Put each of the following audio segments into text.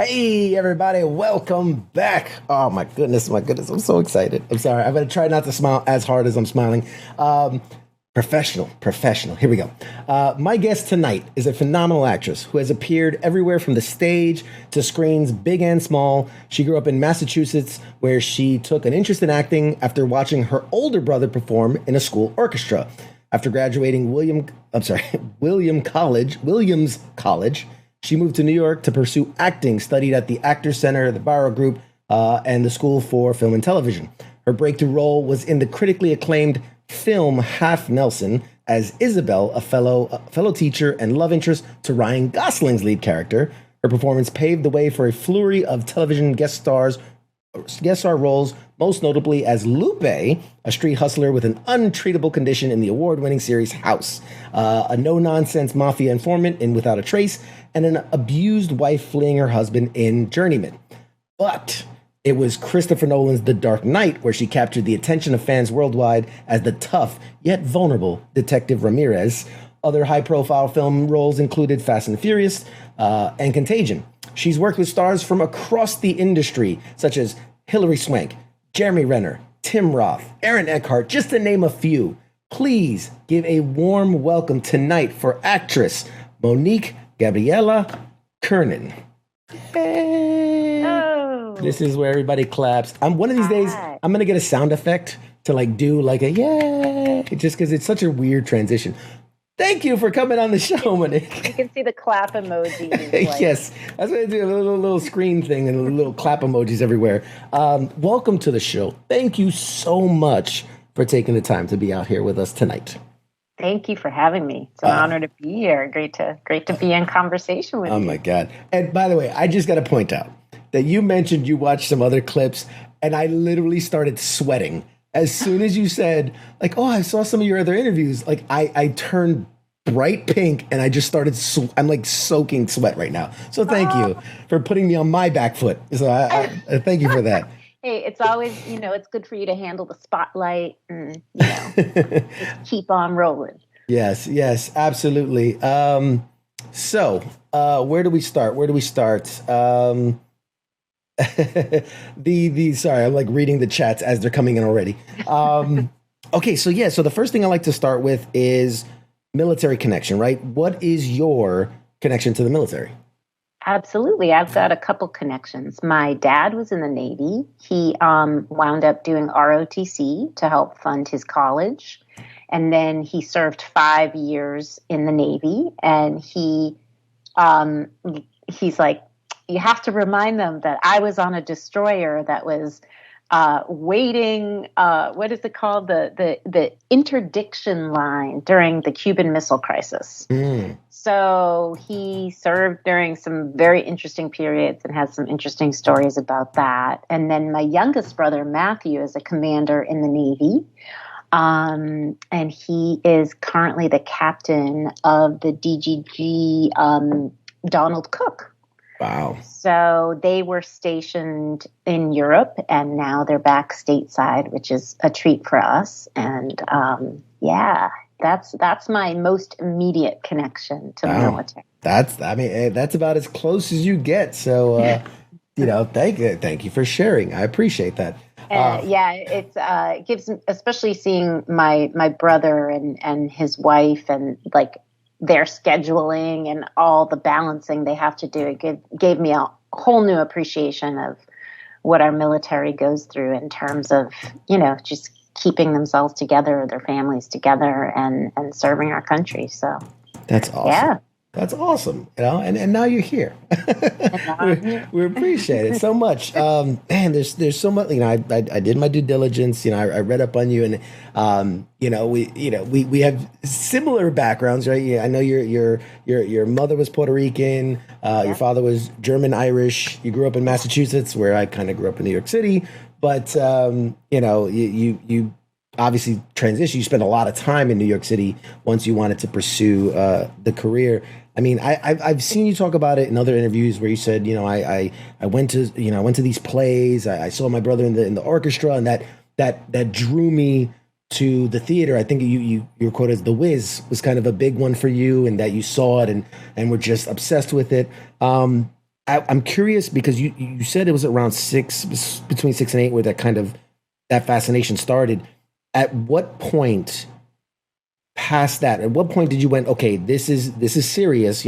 Hey, everybody, welcome back. Oh, my goodness, I'm so excited. I'm sorry. I'm going to try not to smile as hard as I'm smiling. Professional. Here we go. My guest tonight is a phenomenal actress who has appeared everywhere from the stage to screens big and small. She grew up in Massachusetts, where she took an interest in acting after watching her older brother perform in a school orchestra. After graduating Williams College, she moved to New York to pursue acting, studied at the Actors Center, the Barrow Group, and the School for Film and Television. Her breakthrough role was in the critically acclaimed film Half Nelson as Isabel, a fellow teacher and love interest to Ryan Gosling's lead character. Her performance paved the way for a flurry of television guest star roles, most notably as Lupe, a street hustler with an untreatable condition in the award-winning series House, a no-nonsense mafia informant in Without a Trace, and an abused wife fleeing her husband in Journeyman. But it was Christopher Nolan's The Dark Knight where she captured the attention of fans worldwide as the tough yet vulnerable Detective Ramirez. Other high-profile film roles included Fast and Furious and Contagion. She's worked with stars from across the industry, such as Hilary Swank, Jeremy Renner, Tim Roth, Aaron Eckhart, just to name a few. Please give a warm welcome tonight for actress Monique Gabriela Curnen. Hey. Oh. This is where everybody claps. One of these days, I'm going to get a sound effect to do a yay, just because it's such a weird transition. Thank you for coming on the show, Monique. You can see the clap emoji. Yes, that's what I do, a little screen thing and little clap emojis everywhere. Welcome to the show. Thank you so much for taking the time to be out here with us tonight. Thank you for having me. It's an honor to be here. Great to be in conversation with you. Oh, my God. And by the way, I just got to point out that you mentioned you watched some other clips, and I literally started sweating. As soon as you said, I saw some of your other interviews, I turned bright pink and I just started, I'm soaking sweat right now. So thank you for putting me on my back foot. So I thank you for that. Hey, it's always, it's good for you to handle the spotlight and, just keep on rolling. Yes, absolutely. So where do we start? Sorry, I'm reading the chats as they're coming in already. Okay, so the first thing I like to start with is military connection, right? What is your connection to the military? Absolutely. I've got a couple connections. My dad was in the Navy. He wound up doing ROTC to help fund his college. And then he served 5 years in the Navy. And he's like, you have to remind them that I was on a destroyer that was waiting, what is it called? The interdiction line during the Cuban Missile Crisis. So he served during some very interesting periods and has some interesting stories about that. And then my youngest brother, Matthew, is a commander in the Navy. And he is currently the captain of the DGG Donald Cook. Wow. So they were stationed in Europe and now they're back stateside, which is a treat for us. And that's my most immediate connection to the military. That's about as close as you get. So, thank you for sharing. I appreciate that. It gives, especially seeing my brother and his wife and their scheduling and all the balancing they have to do. It gave me a whole new appreciation of what our military goes through in terms of, just keeping themselves together, their families together and serving our country. So that's awesome. Yeah. That's awesome. And now you're here. we appreciate it so much. Man, there's so much, I did my due diligence, I read up on you and, we have similar backgrounds, right? Yeah, I know your mother was Puerto Rican. Your father was German Irish. You grew up in Massachusetts, where I kind of grew up in New York City, but, you obviously transitioned. You spent a lot of time in New York City once you wanted to pursue the career. I mean, I've seen you talk about it in other interviews where you said, I went to these plays. I saw my brother in the orchestra, and that drew me to the theater. I think your quote as The Wiz was kind of a big one for you, and that you saw it and were just obsessed with it. I'm curious because you said it was around between 6 and 8, where that fascination started. At what point past that? At what point did you went, okay, this is serious,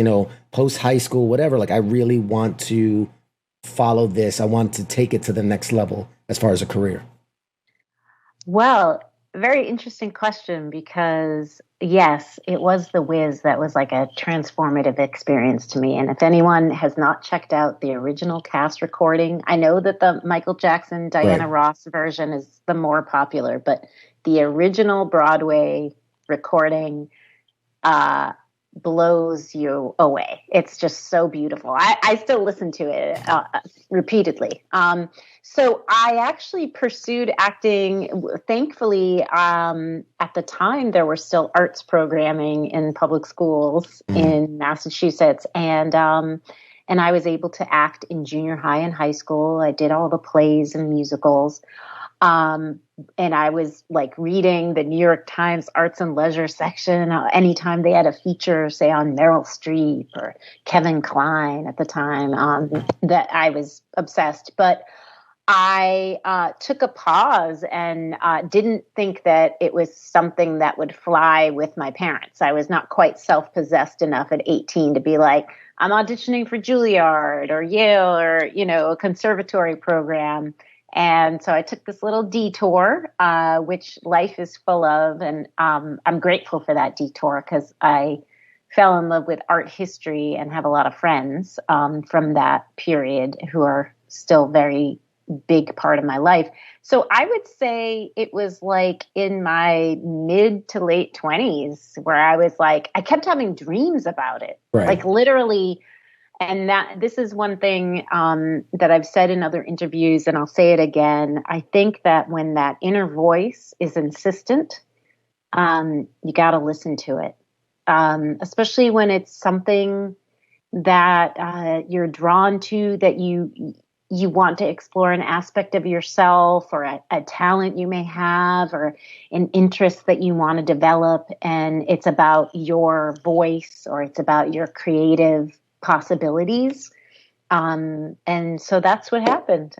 post high school, whatever. Like I really want to follow this. I want to take it to the next level as far as a career. Well, very interesting question because yes, it was The Wiz that was like a transformative experience to me. And if anyone has not checked out the original cast recording, I know that the Michael Jackson, Diana Right. Ross version is the more popular, but the original Broadway recording uh, blows you away. It's just so beautiful. I still listen to it repeatedly. So I actually pursued acting. Thankfully, at the time, there were still arts programming in public schools Mm. in Massachusetts. And I was able to act in junior high and high school. I did all the plays and musicals. Um, and I was like reading the New York Times arts and leisure section anytime they had a feature, say on Meryl Streep or Kevin Kline at the time, that I was obsessed. But I took a pause and didn't think that it was something that would fly with my parents. I was not quite self-possessed enough at 18 to be like, I'm auditioning for Juilliard or Yale or, a conservatory program. And so I took this little detour, which life is full of. And I'm grateful for that detour because I fell in love with art history and have a lot of friends from that period who are still very big part of my life. So I would say it was like in my mid to late 20s where I was like, I kept having dreams about it, Right. like literally. And this is one thing that I've said in other interviews, and I'll say it again. I think that when that inner voice is insistent, you got to listen to it, especially when it's something that you're drawn to, that you want to explore an aspect of yourself or a talent you may have or an interest that you want to develop. And it's about your voice or it's about your creative possibilities. And so that's what happened.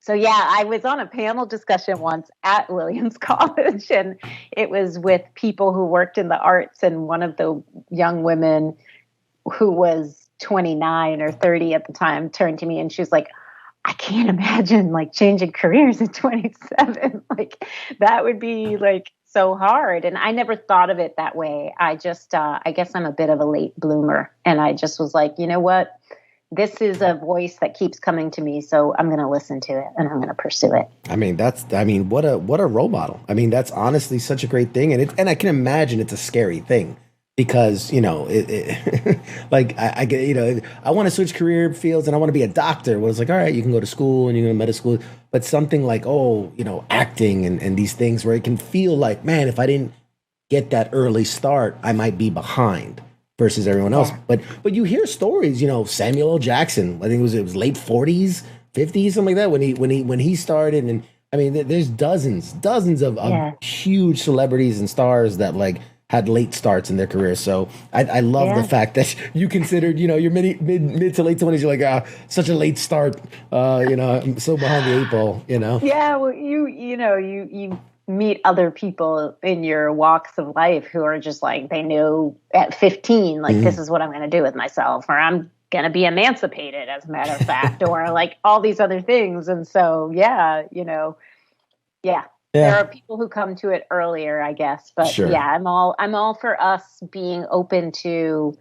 So yeah, I was on a panel discussion once at Williams College, and it was with people who worked in the arts, and one of the young women who was 29 or 30 at the time turned to me and she was like, I can't imagine like changing careers at 27. Like that would be like so hard. And I never thought of it that way. I just, I guess I'm a bit of a late bloomer. And I just was like, you know what? This is a voice that keeps coming to me. So I'm going to listen to it and I'm going to pursue it. I mean, what a role model. I mean, that's honestly such a great thing. And I can imagine it's a scary thing because, like I get, I want to switch career fields and I want to be a doctor. Well, it's like, all right, you can go to school and you can go to medical school, but something like, acting and these things where it can feel like, man, if I didn't get that early start, I might be behind versus everyone else. Yeah. But you hear stories, Samuel L. Jackson, I think it was late 40s, 50s, something like that when he started. And I mean, there's dozens of huge celebrities and stars that like had late starts in their career. So I love the fact that you considered, your mid to late 20s, you're like, such a late start. I'm so behind the eight ball, Yeah, well, you meet other people in your walks of life who are just like, they know at 15, like, this is what I'm going to do with myself, or I'm going to be emancipated, as a matter of fact, or like all these other things. And so, there are people who come to it earlier, I guess. But sure. I'm all for us being open to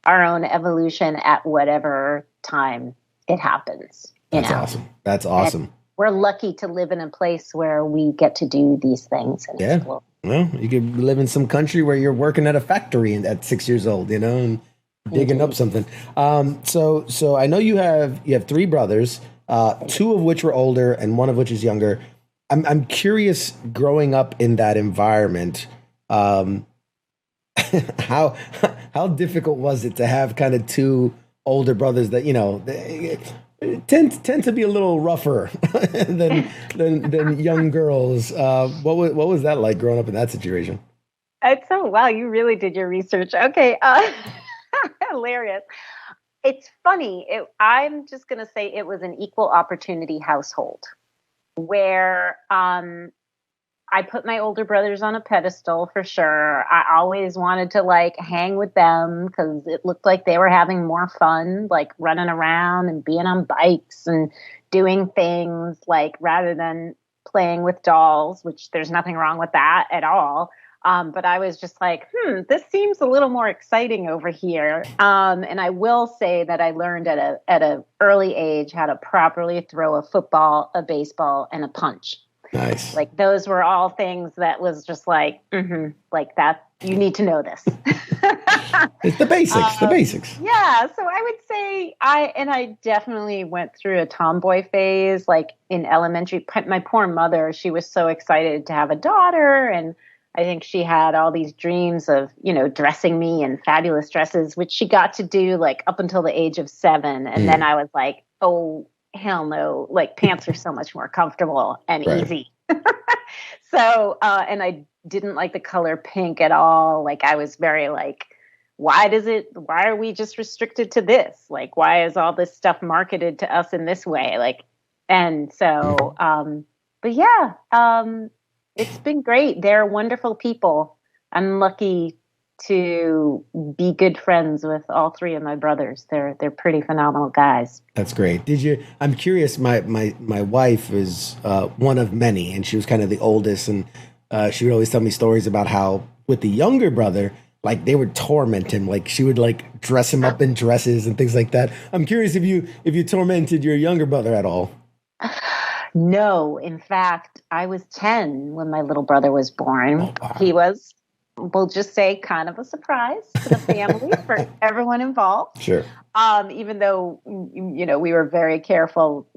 our own evolution at whatever time it happens. That's awesome. And we're lucky to live in a place where we get to do these things. And explore. Well, you could live in some country where you're working at a factory at 6 years old, and digging up something. So I know you have 3 brothers, 2 of which were older and 1 of which is younger. I'm curious, growing up in that environment, how difficult was it to have kind of 2 older brothers that they tend to be a little rougher than young girls? What was that like growing up in that situation? It's wow, you really did your research. Okay, hilarious. It's funny. I'm just going to say it was an equal opportunity household where I put my older brothers on a pedestal for sure. I always wanted to like hang with them because it looked like they were having more fun, like running around and being on bikes and doing things like rather than playing with dolls, which there's nothing wrong with that at all. But I was just like, this seems a little more exciting over here. And I will say that I learned at a early age how to properly throw a football, a baseball, and a punch. Nice. Like those were all things that was just like, like that. You need to know this. It's the basics. The basics. Yeah. So I would say I definitely went through a tomboy phase, like in elementary. My poor mother, she was so excited to have a daughter, and I think she had all these dreams of, dressing me in fabulous dresses, which she got to do like up until the age of 7. And then I was like, oh, hell no. Like pants are so much more comfortable and easy. So, and I didn't like the color pink at all. Like I was very like, why are we just restricted to this? Like, why is all this stuff marketed to us in this way? Like, and so, but yeah, it's been great. They're wonderful people. I'm lucky to be good friends with all 3 of my brothers. They're pretty phenomenal guys. That's great. I'm curious, my wife is one of many, and she was kind of the oldest, and she would always tell me stories about how with the younger brother, like they would torment him. Like she would like dress him up in dresses and things like that. I'm curious if you tormented your younger brother at all. No, in fact, I was 10 when my little brother was born. Oh, wow. He was, we'll just say, kind of a surprise to the family for everyone involved. Sure. Even though, we were very careful,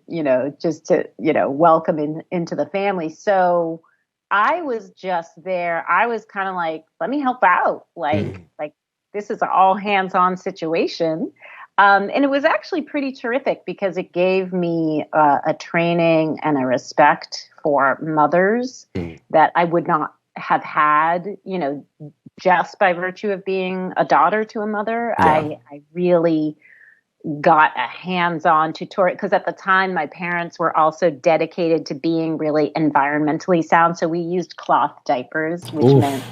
just to, welcome into the family. So I was just there. I was kind of like, let me help out. Like this is an all hands on situation. And it was actually pretty terrific because it gave me a training and a respect for mothers that I would not have had, just by virtue of being a daughter to a mother. Yeah. I really got a hands-on tutorial because at the time my parents were also dedicated to being really environmentally sound. So we used cloth diapers, which meant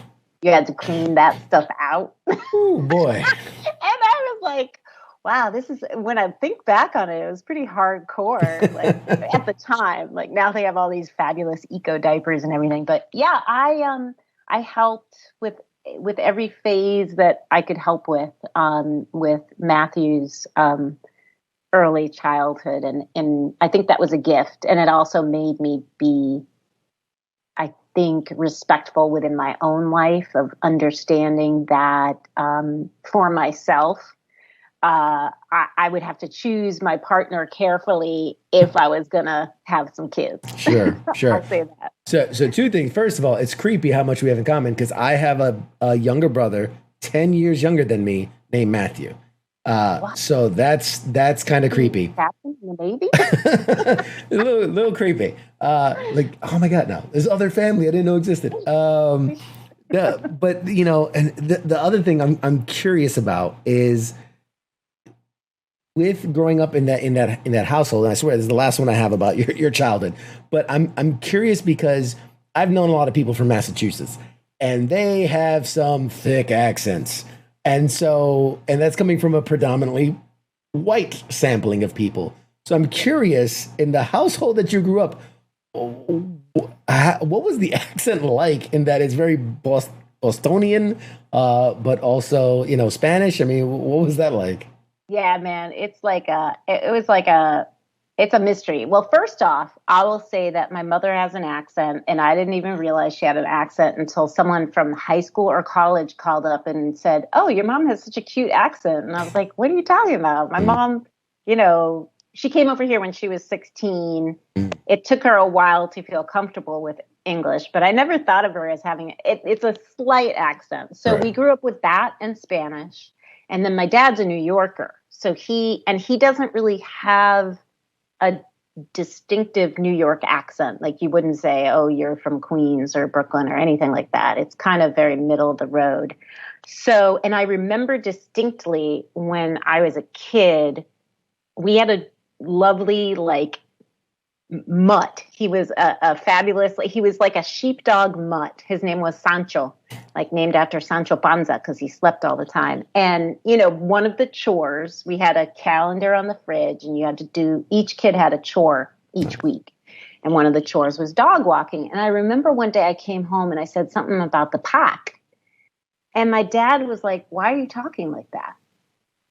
you had to clean that stuff out. Oh boy. And I was like, wow, when I think back on it, it was pretty hardcore. Like at the time, like now they have all these fabulous eco diapers and everything. But yeah, I helped with every phase that I could help with Matthew's early childhood, and I think that was a gift, and it also made me be, I think, respectful within my own life of understanding that for myself. I would have to choose my partner carefully if I was going to have some kids. Sure. I'll say that. So 2 things. First of all, it's creepy how much we have in common because I have a younger brother, 10 years younger than me, named Matthew. So that's kind of creepy. Captain and the baby? a little creepy. Like, oh my God, no. There's other family I didn't know existed. Yeah, but and the other thing I'm curious about is with growing up in that household, and I swear this is the last one I have about your childhood, but I'm curious because I've known a lot of people from Massachusetts, and they have some thick accents, and that's coming from a predominantly white sampling of people. So I'm curious, in the household that you grew up, what was the accent like? In that it's very Bostonian, but also Spanish. I mean, what was that like? Yeah, man, it's a mystery. Well, first off, I will say that my mother has an accent, and I didn't even realize she had an accent until someone from high school or college called up and said, "Oh, your mom has such a cute accent." And I was like, "What are you talking about?" My mom, she came over here when she was 16. It took her a while to feel comfortable with English, but I never thought of her as having it's a slight accent. So we grew up with that and Spanish. And then my dad's a New Yorker. So he doesn't really have a distinctive New York accent. Like you wouldn't say, oh, you're from Queens or Brooklyn or anything like that. It's kind of very middle of the road. So, and I remember distinctly when I was a kid, we had a lovely, like, mutt. He was a fabulous, he was like a sheepdog mutt. His name was Sancho, like named after Sancho Panza because he slept all the time. And, you know, one of the chores, we had a calendar on the fridge and you had to do, each kid had a chore each week. And one of the chores was dog walking. And I remember one day I came home and I said something about the pack. And my dad was like, why are you talking like that?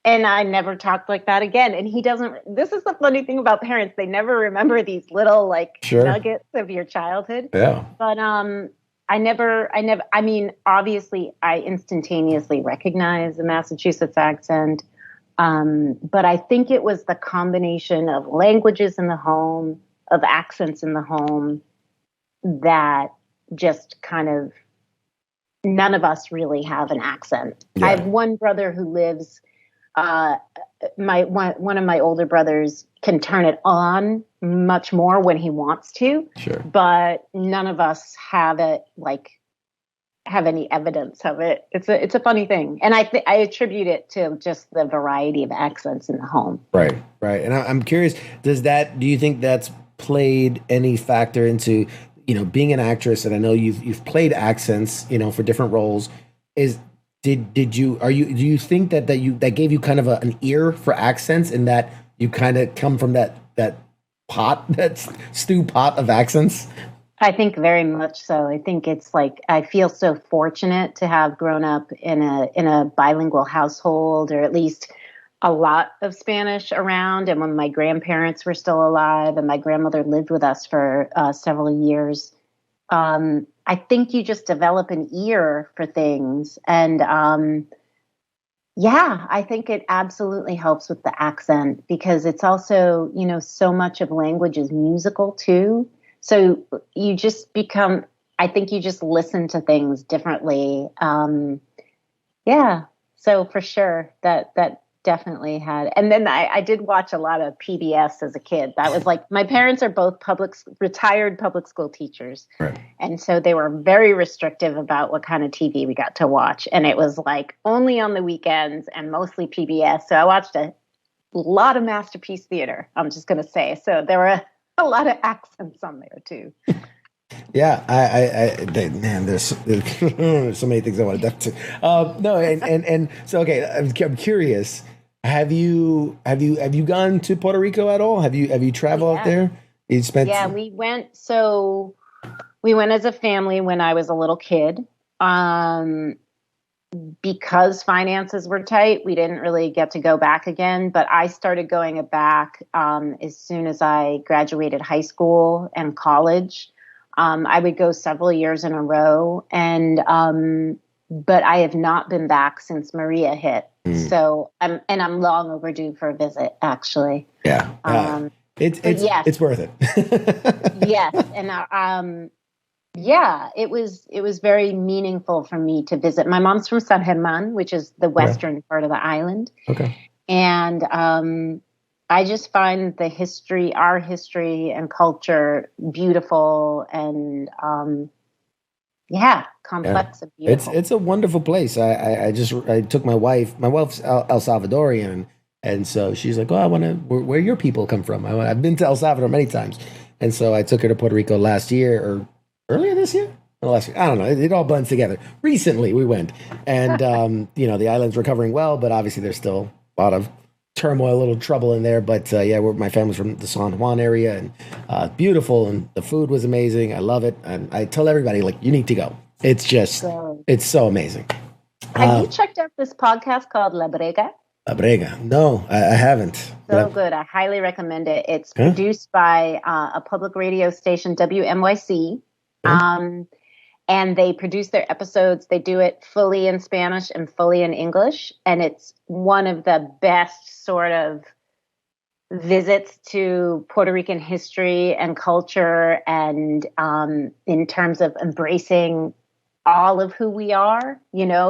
And I never talked like that again. And he doesn't, this is the funny thing about parents. They never remember these little like nuggets of your childhood. Yeah. But I mean, obviously I instantaneously recognize the Massachusetts accent. But I think it was the combination of languages in the home, of accents in the home that just kind of, none of us really have an accent. Yeah. I have one brother who lives, one of my older brothers can turn it on much more when he wants to, but none of us have it, like, have any evidence of it. It's a funny thing. And I attribute it to just the variety of accents in the home. Right. And I'm curious, do you think that's played any factor into, you know, being an actress? And I know you've played accents, you know, for different roles. Do you think that gave you kind of an ear for accents, and that you kind of come from that stew pot of accents? I think very much so. I think it's like, I feel so fortunate to have grown up in a bilingual household, or at least a lot of Spanish around. And when my grandparents were still alive and my grandmother lived with us for several years, I think you just develop an ear for things. And I think it absolutely helps with the accent, because it's also, you know, so much of language is musical too. So you just become, I think you just listen to things differently. So for sure that definitely had. And then I did watch a lot of PBS as a kid. That was like, my parents are both retired public school teachers. Right. And so they were very restrictive about what kind of TV we got to watch. And it was like only on the weekends and mostly PBS. So I watched a lot of Masterpiece Theater, I'm just going to say. So there were a lot of accents on there too. Yeah, there's so many things I want to dive to. So okay, I'm curious. Have you gone to Puerto Rico at all? Have you traveled out there? You spent? Yeah, we went. So we went as a family when I was a little kid. Because finances were tight, we didn't really get to go back again. But I started going back as soon as I graduated high school and college. I would go several years in a row, but I have not been back since Maria hit. So I'm long overdue for a visit, actually. Yeah. It's worth it. Yes. And it was very meaningful for me to visit. My mom's from San Germán, which is the western part of the island. Okay. And I just find our history and culture beautiful and complex and beautiful. It's a wonderful place. I took my wife's El Salvadorian, and so she's like, oh, where your people come from. I've been to El Salvador many times. And so I took her to Puerto Rico last year, or earlier this year? Or last year? I don't know. It all blends together. Recently we went, and the island's recovering well, but obviously there's still a lot of turmoil, a little trouble in there. But my family's from the San Juan area, and beautiful, and the food was amazing. I love it, and I tell everybody, like, you need to go. It's just, it's so amazing. Have you checked out this podcast called La Brega? La Brega? No, I haven't. So good. I highly recommend it. It's produced by a public radio station, WNYC. And they produce their episodes. They do it fully in Spanish and fully in English. And it's one of the best sort of visits to Puerto Rican history and culture, and in terms of embracing all of who we are,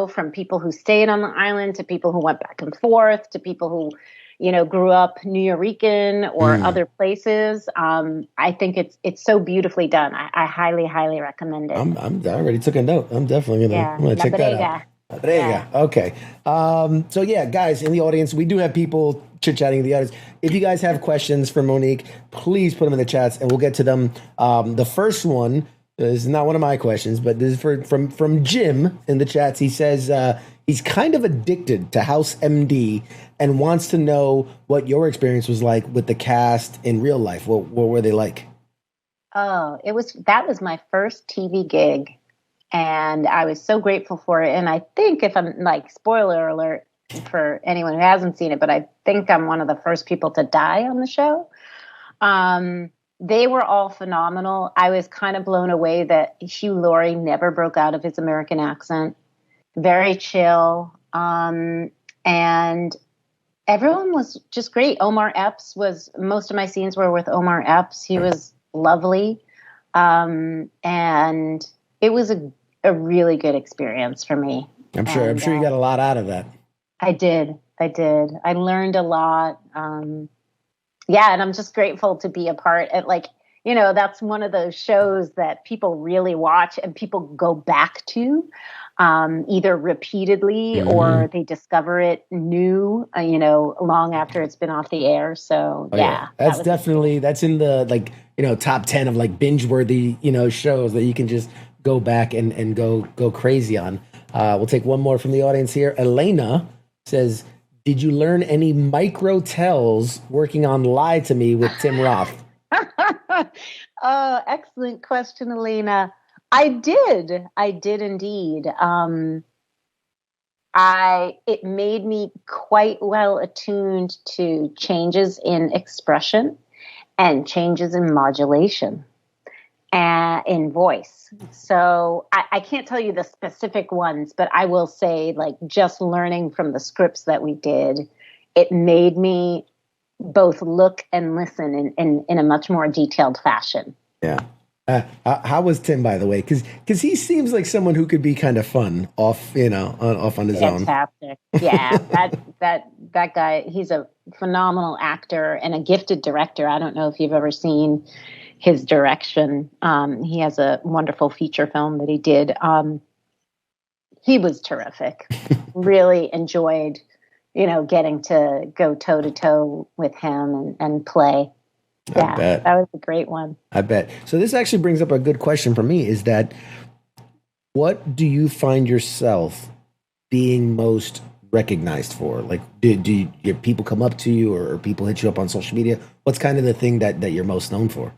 from people who stayed on the island to people who went back and forth to people who, grew up Nuyorican or other places. I think it's so beautifully done. I highly, highly recommend it. I already took a note. I'm definitely gonna check that out. There you go. Okay. So yeah, guys in the audience, we do have people chit-chatting in the audience. If you guys have questions for Monique, please put them in the chats and we'll get to them. The first one is not one of my questions, but this is from Jim in the chats. He says he's kind of addicted to House MD and wants to know what your experience was like with the cast in real life. What were they like? Oh, that was my first TV gig. And I was so grateful for it. And I think, if I'm like, spoiler alert for anyone who hasn't seen it, but I think I'm one of the first people to die on the show. They were all phenomenal. I was kind of blown away that Hugh Laurie never broke out of his American accent. Very chill. And everyone was just great. Most of my scenes were with Omar Epps. He was lovely. And it was a really good experience for me. I'm sure you got a lot out of that. I did. I learned a lot. And I'm just grateful to be a part of, like, that's one of those shows that people really watch and people go back to, either repeatedly or they discover it new, long after it's been off the air. So that's in the top 10 of like binge worthy, shows that you can just go back and go crazy on. We'll take one more from the audience here. Elena says, did you learn any micro tells working on Lie to Me with Tim Roth? Oh, excellent question, Elena. I did indeed. It made me quite well attuned to changes in expression and changes in modulation in voice. So I can't tell you the specific ones, but I will say, like, just learning from the scripts that we did, it made me both look and listen in a much more detailed fashion. Yeah. How was Tim, by the way? Because he seems like someone who could be kind of fun off on his own. Fantastic. Yeah, that guy, he's a phenomenal actor and a gifted director. I don't know if you've ever seen his direction. He has a wonderful feature film that he did. He was terrific. Really enjoyed, getting to go toe to toe with him and play. Yeah, that was a great one. I bet. So this actually brings up a good question for me, is that what do you find yourself being most recognized for? Like, do your people come up to you or people hit you up on social media? What's kind of the thing that you're most known for?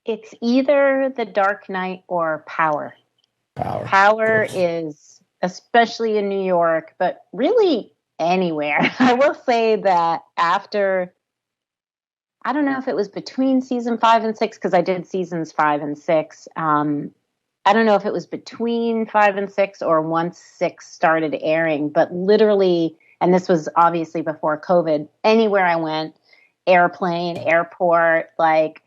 It's either The Dark Knight or Power. Power is, especially in New York, but really anywhere. I will say that after, I don't know if it was between season 5 and 6, because I did seasons 5 and 6. I don't know if it was between 5 and 6 or once 6 started airing, but literally, and this was obviously before COVID, anywhere I went, airplane, airport, like,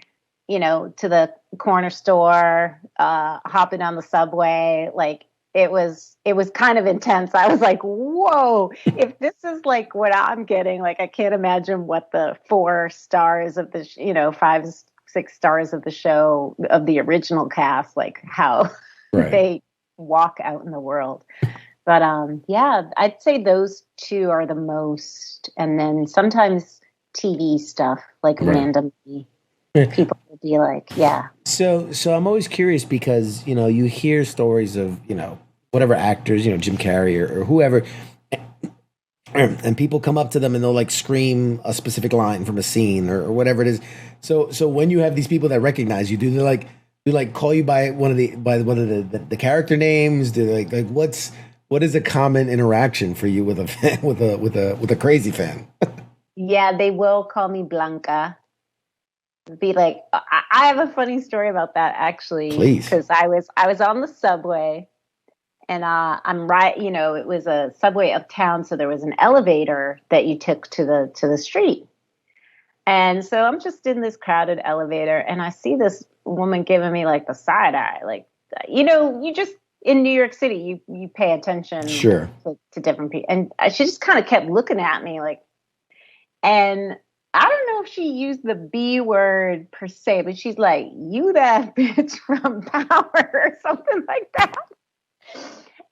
to the corner store, hopping on the subway, like, it was kind of intense. I was like, whoa, if this is like what I'm getting, like, I can't imagine what the 4 stars of the, 5, 6 stars of the show, of the original cast, like how they walk out in the world. But I'd say those 2 are the most. And then sometimes TV stuff, like randomly. People will be like, yeah. So I'm always curious because, you hear stories of, whatever actors, Jim Carrey or whoever, and people come up to them and they'll like scream a specific line from a scene or whatever it is. So when you have these people that recognize you, do they call you by one of the character names? Do they what is a common interaction for you with a fan, with a crazy fan? Yeah, they will call me Blanca. Be like, I have a funny story about that, actually. Please. Because I was on the subway, and I'm right. It was a subway uptown, so there was an elevator that you took to the street. And so I'm just in this crowded elevator, and I see this woman giving me like the side eye, like, you just in New York City, you pay attention to different people, and she just kind of kept looking at me like, and I don't know if she used the B word per se, but she's like, "You that bitch from Power," or something like that.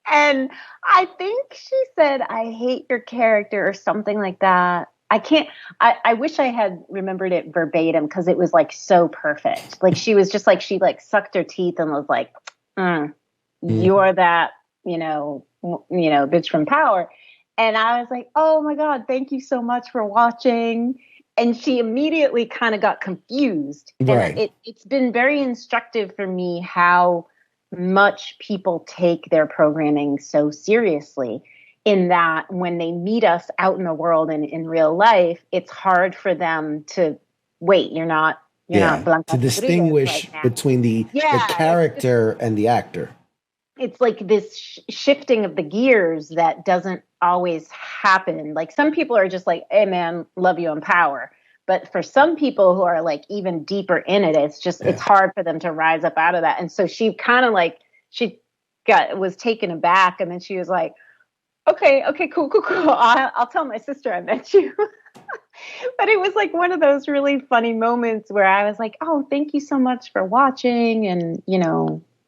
And I think she said, "I hate your character," or something like that. I can't, I wish I had remembered it verbatim because it was like so perfect. Like she was just like, she like sucked her teeth and was like, you're that, bitch from Power. And I was like, oh my God, thank you so much for watching. And she immediately kind of got confused. Right. And it's been very instructive for me how much people take their programming so seriously, in that when they meet us out in the world and in real life, it's hard for them to wait. You're not Blanca to Rodriguez distinguish right now. between the character and the actor. It's like this shifting of the gears that doesn't always happen. Like some people are just like, "Hey man, love you and Power." But for some people who are like even deeper in it, it's just, it's hard for them to rise up out of that. And so she kind of like, was taken aback. And then she was like, okay, cool. I'll tell my sister I met you. But it was like one of those really funny moments where I was like, oh, thank you so much for watching. And,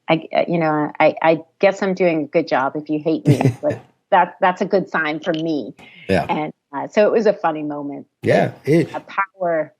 I guess I'm doing a good job if you hate me, but that's a good sign for me. Yeah. And so it was a funny moment. Yeah. Power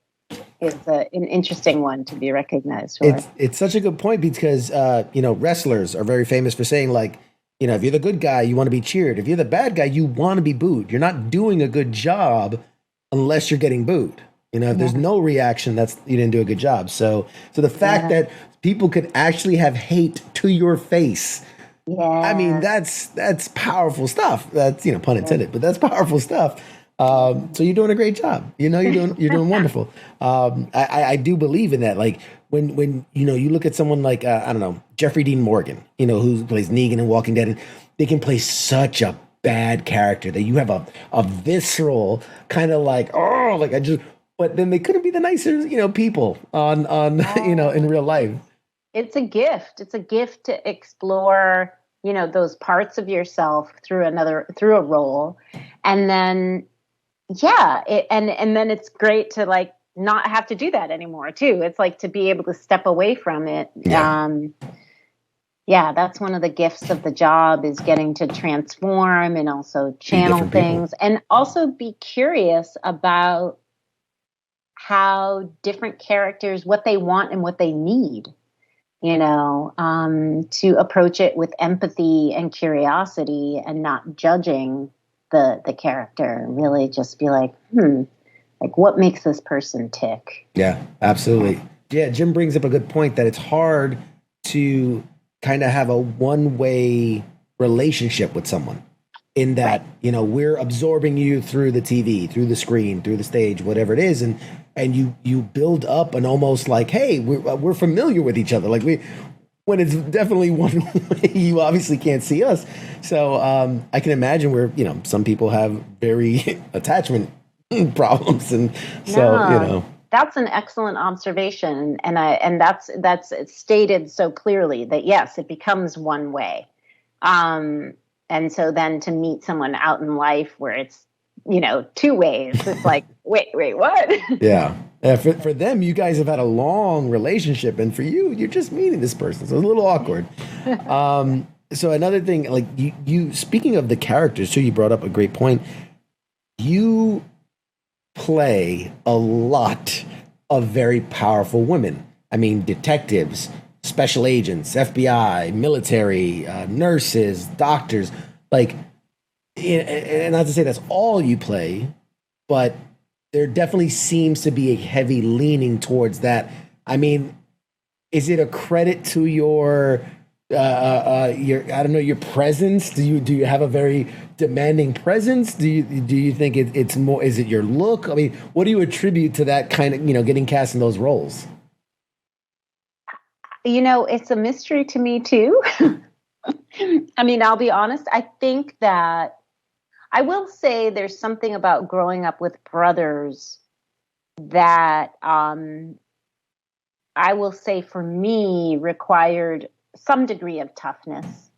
is an interesting one to be recognized for. It's such a good point because, wrestlers are very famous for saying, like, if you're the good guy, you want to be cheered. If you're the bad guy, you want to be booed. You're not doing a good job unless you're getting booed. If there's no reaction, you didn't do a good job. So the fact that people could actually have hate to your face, I mean, that's powerful stuff. That's, pun intended, but that's powerful stuff. So you're doing a great job. You're doing wonderful. I do believe in that. Like when you look at someone like I don't know, Jeffrey Dean Morgan, who plays Negan in Walking Dead, and they can play such a bad character that you have a visceral kind of like, oh, like but then they couldn't be the nicest, people on in real life. It's a gift. It's a gift to explore, those parts of yourself through a role, and then. Yeah. And then it's great to like not have to do that anymore too. It's like to be able to step away from it. That's one of the gifts of the job, is getting to transform and also channel things and also be curious about how different characters, what they want and what they need, to approach it with empathy and curiosity and not judging the character, and really just be like, like what makes this person tick? Yeah, absolutely. Yeah, Jim brings up a good point that it's hard to kind of have a one-way relationship with someone, in that, we're absorbing you through the TV, through the screen, through the stage, whatever it is. And you build up an almost like, hey, we're familiar with each other. Like when it's definitely one way, you obviously can't see us. So I can imagine where, some people have very attachment problems. And so, That's an excellent observation. And that's stated so clearly that, yes, it becomes one way. And so then to meet someone out in life where it's, two ways, it's like, wait, what? Yeah. For them, you guys have had a long relationship, and for you, you're just meeting this person, so it's a little awkward. So another thing, like you speaking of the characters too, you brought up a great point. You play a lot of very powerful women. I mean, detectives, special agents, FBI, military, nurses, doctors. Like, and not to say that's all you play, but there definitely seems to be a heavy leaning towards that. I mean, is it a credit to your your presence? Do you have a very demanding presence? Do you think it's more? Is it your look? I mean, what do you attribute to that kind of getting cast in those roles? It's a mystery to me too. I mean, I'll be honest. I think that I will say there's something about growing up with brothers that I will say for me required some degree of toughness.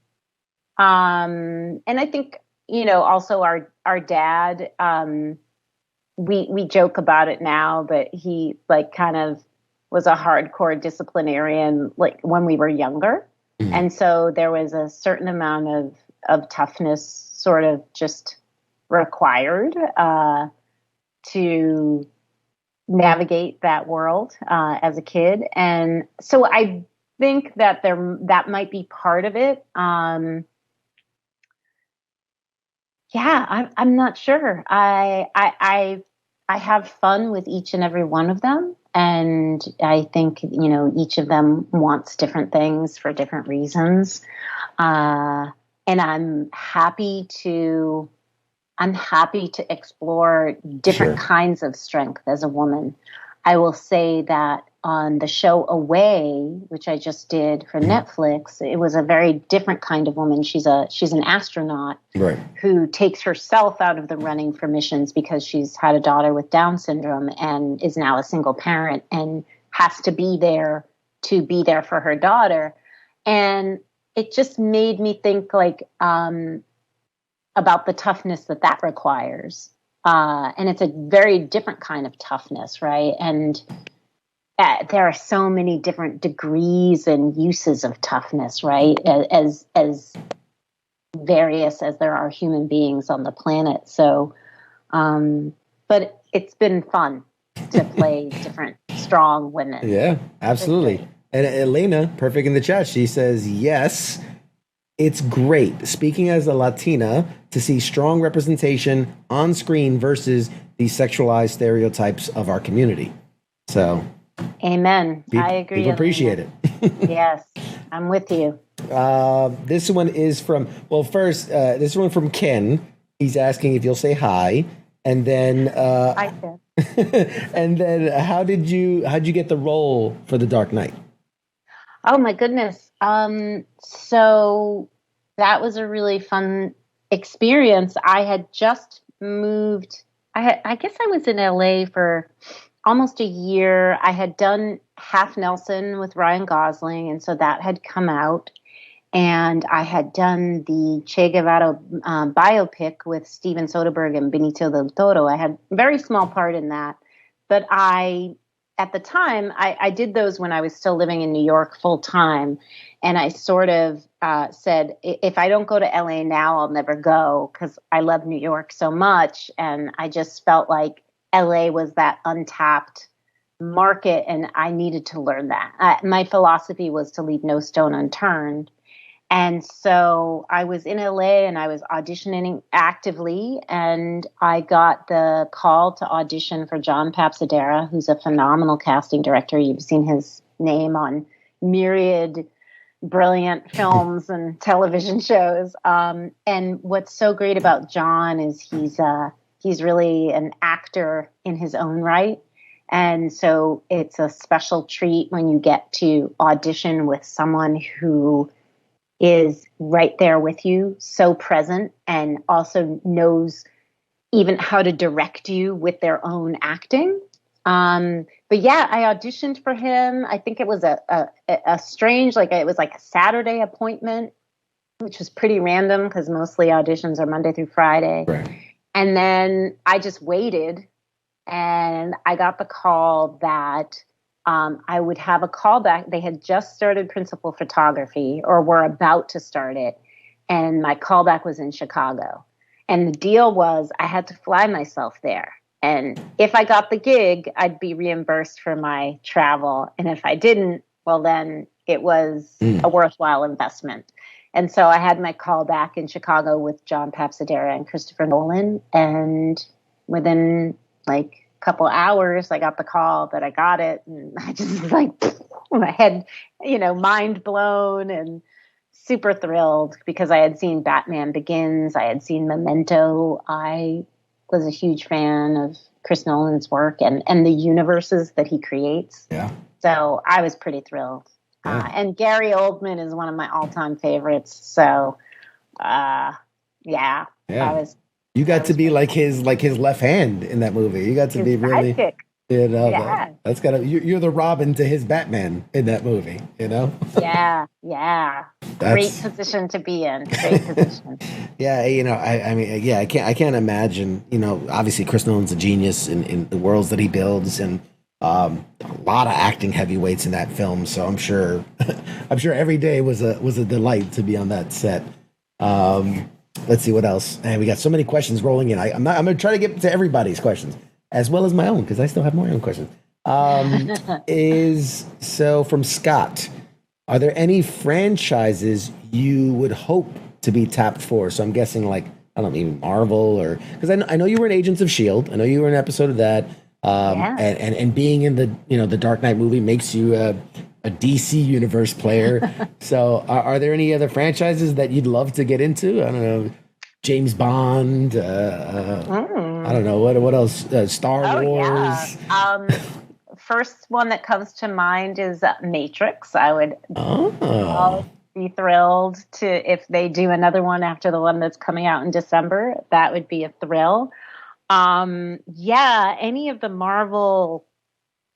And I think, also our dad, we joke about it now, but he like kind of was a hardcore disciplinarian like when we were younger. Mm-hmm. And so there was a certain amount of toughness sort of just required to navigate that world as a kid. And so I think that that might be part of it. I'm not sure. I have fun with each and every one of them. And I think, each of them wants different things for different reasons. And I'm happy to explore different kinds of strength as a woman. I will say that on the show Away, which I just did for Netflix, it was a very different kind of woman. She's an astronaut who takes herself out of the running for missions because she's had a daughter with Down syndrome and is now a single parent and has to be there for her daughter. And it just made me think about the toughness that requires. And it's a very different kind of toughness, right? And there are so many different degrees and uses of toughness, right? As various as there are human beings on the planet. So, but it's been fun to play different strong women. Yeah, absolutely. And Elena, perfect in the chat, she says, yes, it's great. Speaking as a Latina, to see strong representation on screen versus the sexualized stereotypes of our community. So, amen. I agree. People appreciate it. Yes, I'm with you. This one is from, this one from Ken. He's asking if you'll say hi. And then, hi, Ken. And then how'd you get the role for The Dark Knight? Oh my goodness. So that was a really fun experience. I had just moved. I guess I was in LA for almost a year. I had done Half Nelson with Ryan Gosling, and so that had come out. And I had done the Che Guevara biopic with Steven Soderbergh and Benicio del Toro. I had a very small part in that. But at the time, I did those when I was still living in New York full time. And I sort of said, if I don't go to LA now, I'll never go because I love New York so much. And I just felt like LA was that untapped market and I needed to learn that. My philosophy was to leave no stone unturned. And so I was in LA and I was auditioning actively, and I got the call to audition for John Papsadera, who's a phenomenal casting director. You've seen his name on myriad brilliant films and television shows. And what's so great about John is he's really an actor in his own right. And so it's a special treat when you get to audition with someone who is right there with you, so present, and also knows even how to direct you with their own acting. But yeah, I auditioned for him. I think it was a strange, it was like a Saturday appointment, which was pretty random because mostly auditions are Monday through Friday. Right. And then I just waited, and I got the call that I would have a callback. They had just started principal photography or were about to start it. And my callback was in Chicago. And the deal was I had to fly myself there. And if I got the gig, I'd be reimbursed for my travel. And if I didn't, well, then it was a worthwhile investment. And so I had my callback in Chicago with John Papsadera and Christopher Nolan. And within couple hours, I got the call that I got it, and I just my head, mind blown and super thrilled because I had seen Batman Begins, I had seen Memento. I was a huge fan of Chris Nolan's work and the universes that he creates. Yeah. So I was pretty thrilled. Yeah. And Gary Oldman is one of my all-time favorites. So, I was. You got to be like his left hand in that movie. You got to be really, sidekick. That's you're the Robin to his Batman in that movie. Yeah. Great position to be in. Great position. Yeah, I can't imagine. Obviously Chris Nolan's a genius in the worlds that he builds, and a lot of acting heavyweights in that film. So I'm sure every day was a delight to be on that set. Let's see what else. And we got so many questions rolling in. I'm going to try to get to everybody's questions as well as my own because I still have my own questions. Is so from Scott. Are there any franchises you would hope to be tapped for? So I'm guessing like I don't know, maybe Marvel or because I know you were in Agents of Shield. I know you were in an episode of that. Yeah. And being in the Dark Knight movie makes you a DC universe player. So are there any other franchises that you'd love to get into? I don't know, James Bond. I don't know what else. Star Wars. Yeah. First one that comes to mind is Matrix. I would always be thrilled to if they do another one after the one that's coming out in December. That would be a thrill. Yeah, any of the Marvel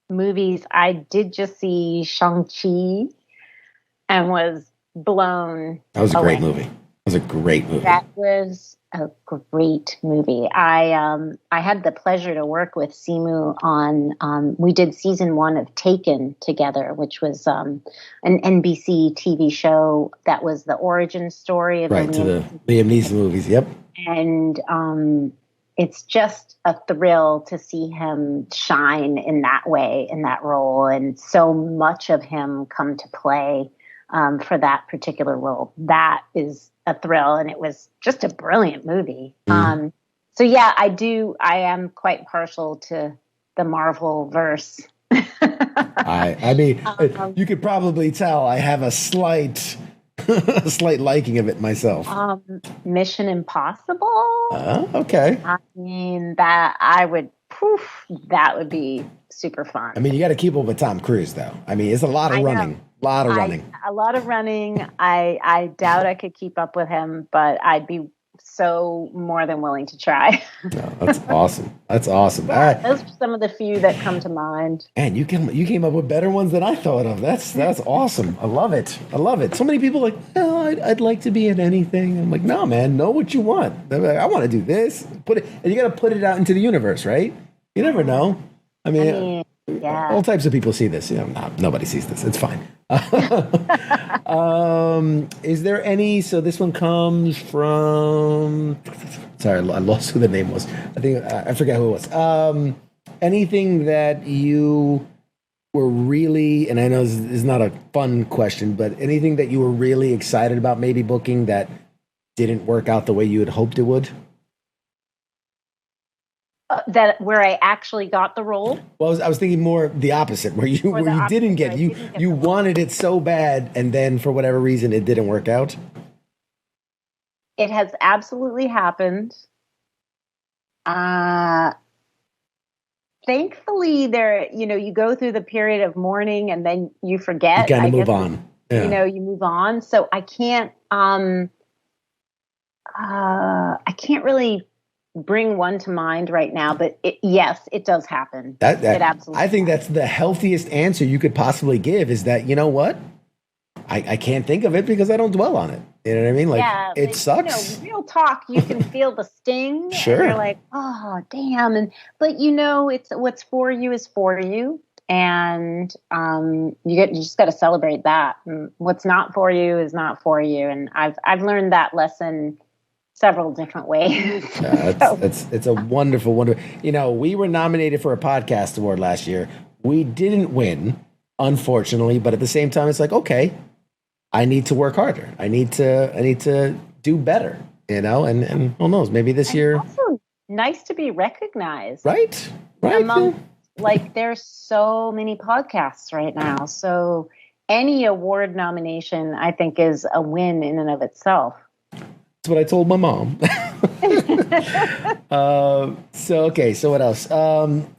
movies. I did just see Shang-Chi and was blown That was a away. great movie. That was a great movie. That was a great movie. I had the pleasure to work with Simu on we did season 1 of Taken together, which was an NBC TV show that was the origin story of Right, to the Liam Neeson movies. Yep. and it's just a thrill to see him shine in that way, in that role, and so much of him come to play for that particular role. That is a thrill, and it was just a brilliant movie. So yeah, I am quite partial to the Marvel verse. I mean, you could probably tell I have a slight liking of it myself. Mission Impossible. Okay. I mean, that would be super fun. I mean, you got to keep up with Tom Cruise, though. I mean, it's a lot of running. A lot of running. I doubt I could keep up with him, but I'd be so more than willing to try. No, that's awesome. That's awesome. Yeah, those are some of the few that come to mind. And you came up with better ones than I thought of. That's awesome. I love it. So many people are like, oh, I'd like to be in anything. I'm like, no, man, know what you want. They're like, I want to do this. Put it, and you got to put it out into the universe, right? You never know. I mean, yeah. All types of people see this. Nobody sees this. It's fine. Is there any? So this one comes from. Sorry, I lost who the name was. I think I forgot who it was. Anything that you were really, and I know this is not a fun question, but anything that you were really excited about maybe booking that didn't work out the way you had hoped it would? That where I actually got the role. Well, I was thinking more the opposite, where you didn't get you wanted it so bad, and then for whatever reason it didn't work out. It has absolutely happened. Thankfully, you go through the period of mourning, and then you forget. You kind of move on. Yeah. You move on. So I can't really bring one to mind right now, but yes, it does happen. It absolutely. I think that's the healthiest answer you could possibly give. Is that, you know what? I can't think of it because I don't dwell on it. You know what I mean? Like, yeah, it sucks. Real talk, you can feel the sting. Sure. And you're like, oh, damn. But it's what's for you is for you. And you just got to celebrate that. And what's not for you is not for you. And I've learned that lesson several different ways. It's a wonderful. We were nominated for a podcast award last year. We didn't win, unfortunately, but at the same time, it's like, okay, I need to work harder. I need to do better, and who knows, maybe this year. Also nice to be recognized. Right. Like there's so many podcasts right now. So any award nomination, I think, is a win in and of itself. That's what I told my mom. So what else?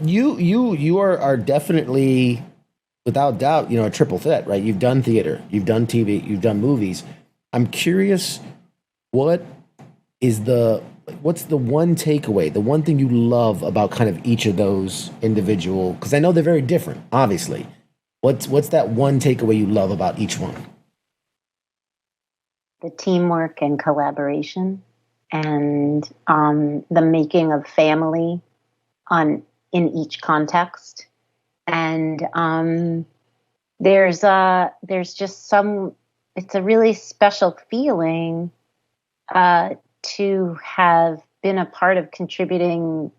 You are definitely, without doubt, a triple threat, right? You've done theater, you've done TV, you've done movies. I'm curious, what's the one takeaway, the one thing you love about kind of each of those individual? Because I know they're very different, obviously. What's that one takeaway you love about each one? The teamwork and collaboration, and the making of family in each context. And there's just it's a really special feeling to have been a part of contributing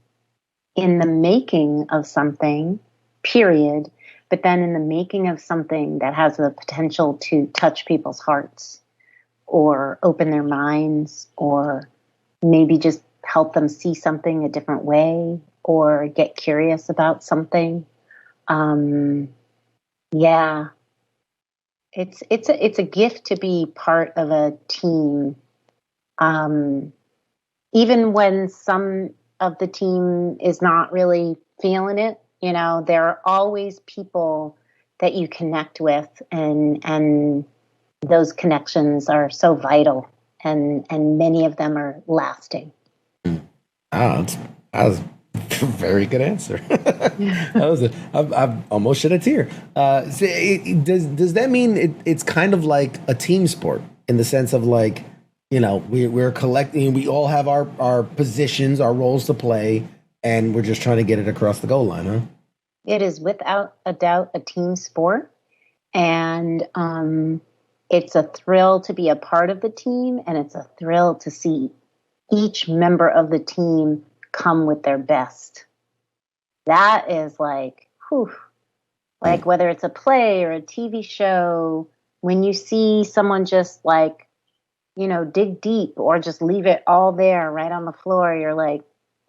in the making of something, period, but then in the making of something that has the potential to touch people's hearts or open their minds or maybe just help them see something a different way or get curious about something. Yeah, it's a gift to be part of a team. Even when some of the team is not really feeling it, there are always people that you connect with, and those connections are so vital, and many of them are lasting. Oh, that was a very good answer. I almost shed a tear. Does that mean it's kind of like a team sport in the sense of like, we're collecting, we all have our positions, our roles to play, and we're just trying to get it across the goal line, huh? It is without a doubt a team sport. And it's a thrill to be a part of the team, and it's a thrill to see each member of the team come with their best. That is like, whew, like whether it's a play or a TV show, when you see someone just like, dig deep or just leave it all there right on the floor, you're like,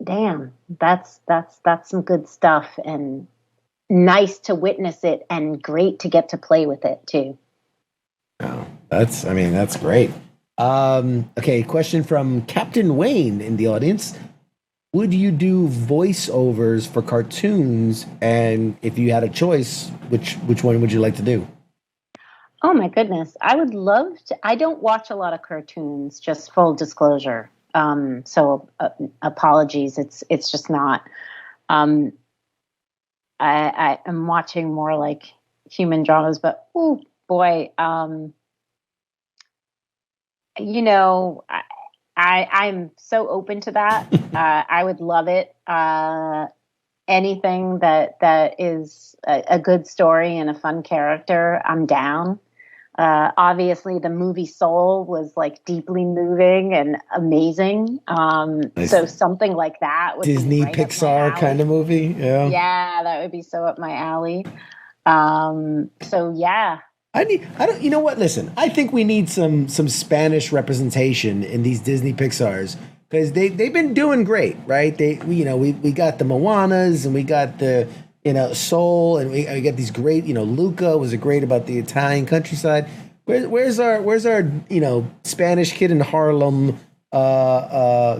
damn, that's some good stuff, and nice to witness it and great to get to play with it too. Oh, that's great. Okay, question from Captain Wayne in the audience. Would you do voiceovers for cartoons? And if you had a choice, which one would you like to do? Oh my goodness. I would love to. I don't watch a lot of cartoons, just full disclosure. So apologies. It's just not. I am watching more like human dramas, but oh boy, I'm so open to that. I would love it. Anything that is a good story and a fun character, I'm down. Obviously, the movie Soul was like deeply moving and amazing. Nice. So something like that would Disney be right Pixar kind of movie. Yeah, that would be so up my alley. So yeah. I don't. You know what? Listen, I think we need some Spanish representation in these Disney Pixars because they've been doing great, right? We got the Moanas and we got the Soul, and we got these great, Luca was great about the Italian countryside. Where's our Spanish kid in Harlem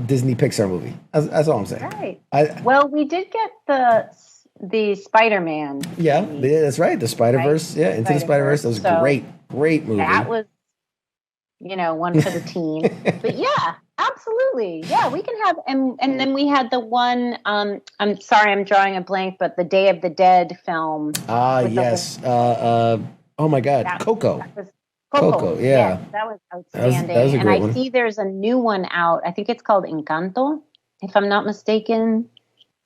Disney Pixar movie? That's all I'm saying. Right. Well, we did get the Spider-Man. Yeah, that's right. The Spider-Verse. Right? Yeah, Into the Spider-Verse. That was great movie. That was, one for the team. But yeah, absolutely. Yeah, we can have, and then we had the one, I'm sorry, I'm drawing a blank, but the Day of the Dead film. Yes. Oh my God. Coco. That was Coco. Yeah. That was outstanding. That was a great one. I see there's a new one out. I think it's called Encanto, if I'm not mistaken.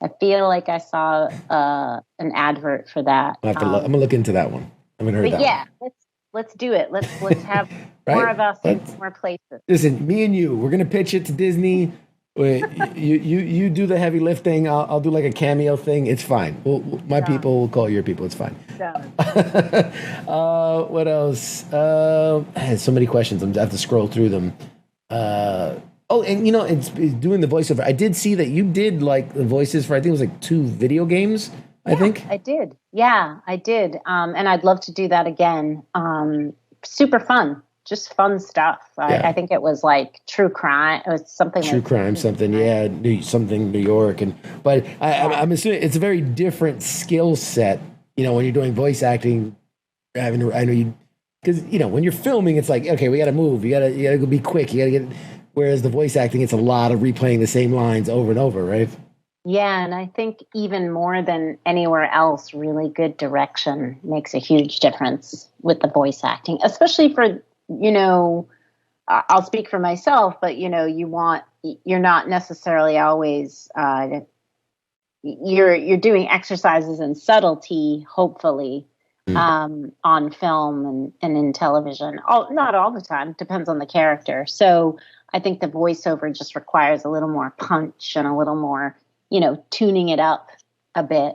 I feel like I saw an advert for that. I'm gonna look into that one. I haven't heard that. Yeah, let's do it. Let's have right? More of us in more places. Listen, me and you, we're gonna pitch it to Disney. you do the heavy lifting. I'll do like a cameo thing. It's fine. My people will call your people. It's fine. What else? I had so many questions. I have to scroll through them. And it's doing the voiceover. I did see that you did like the voices for, I think it was like 2 video games. I think I did. Yeah, I did. And I'd love to do that again. Super fun, just fun stuff. I think it was like true crime. It was something true like crime, something. Yeah, something New York, but I'm assuming it's a very different skill set. When you're doing voice acting, I know you, because when you're filming, it's like, okay, we got to move. You gotta go be quick. You gotta get. Whereas the voice acting, it's a lot of replaying the same lines over and over, right? Yeah, and I think even more than anywhere else, really good direction makes a huge difference with the voice acting, especially for, I'll speak for myself, but, you're not necessarily always, you're doing exercises in subtlety, hopefully, on film and in television. Not all the time, depends on the character. So I think the voiceover just requires a little more punch and a little more, tuning it up a bit,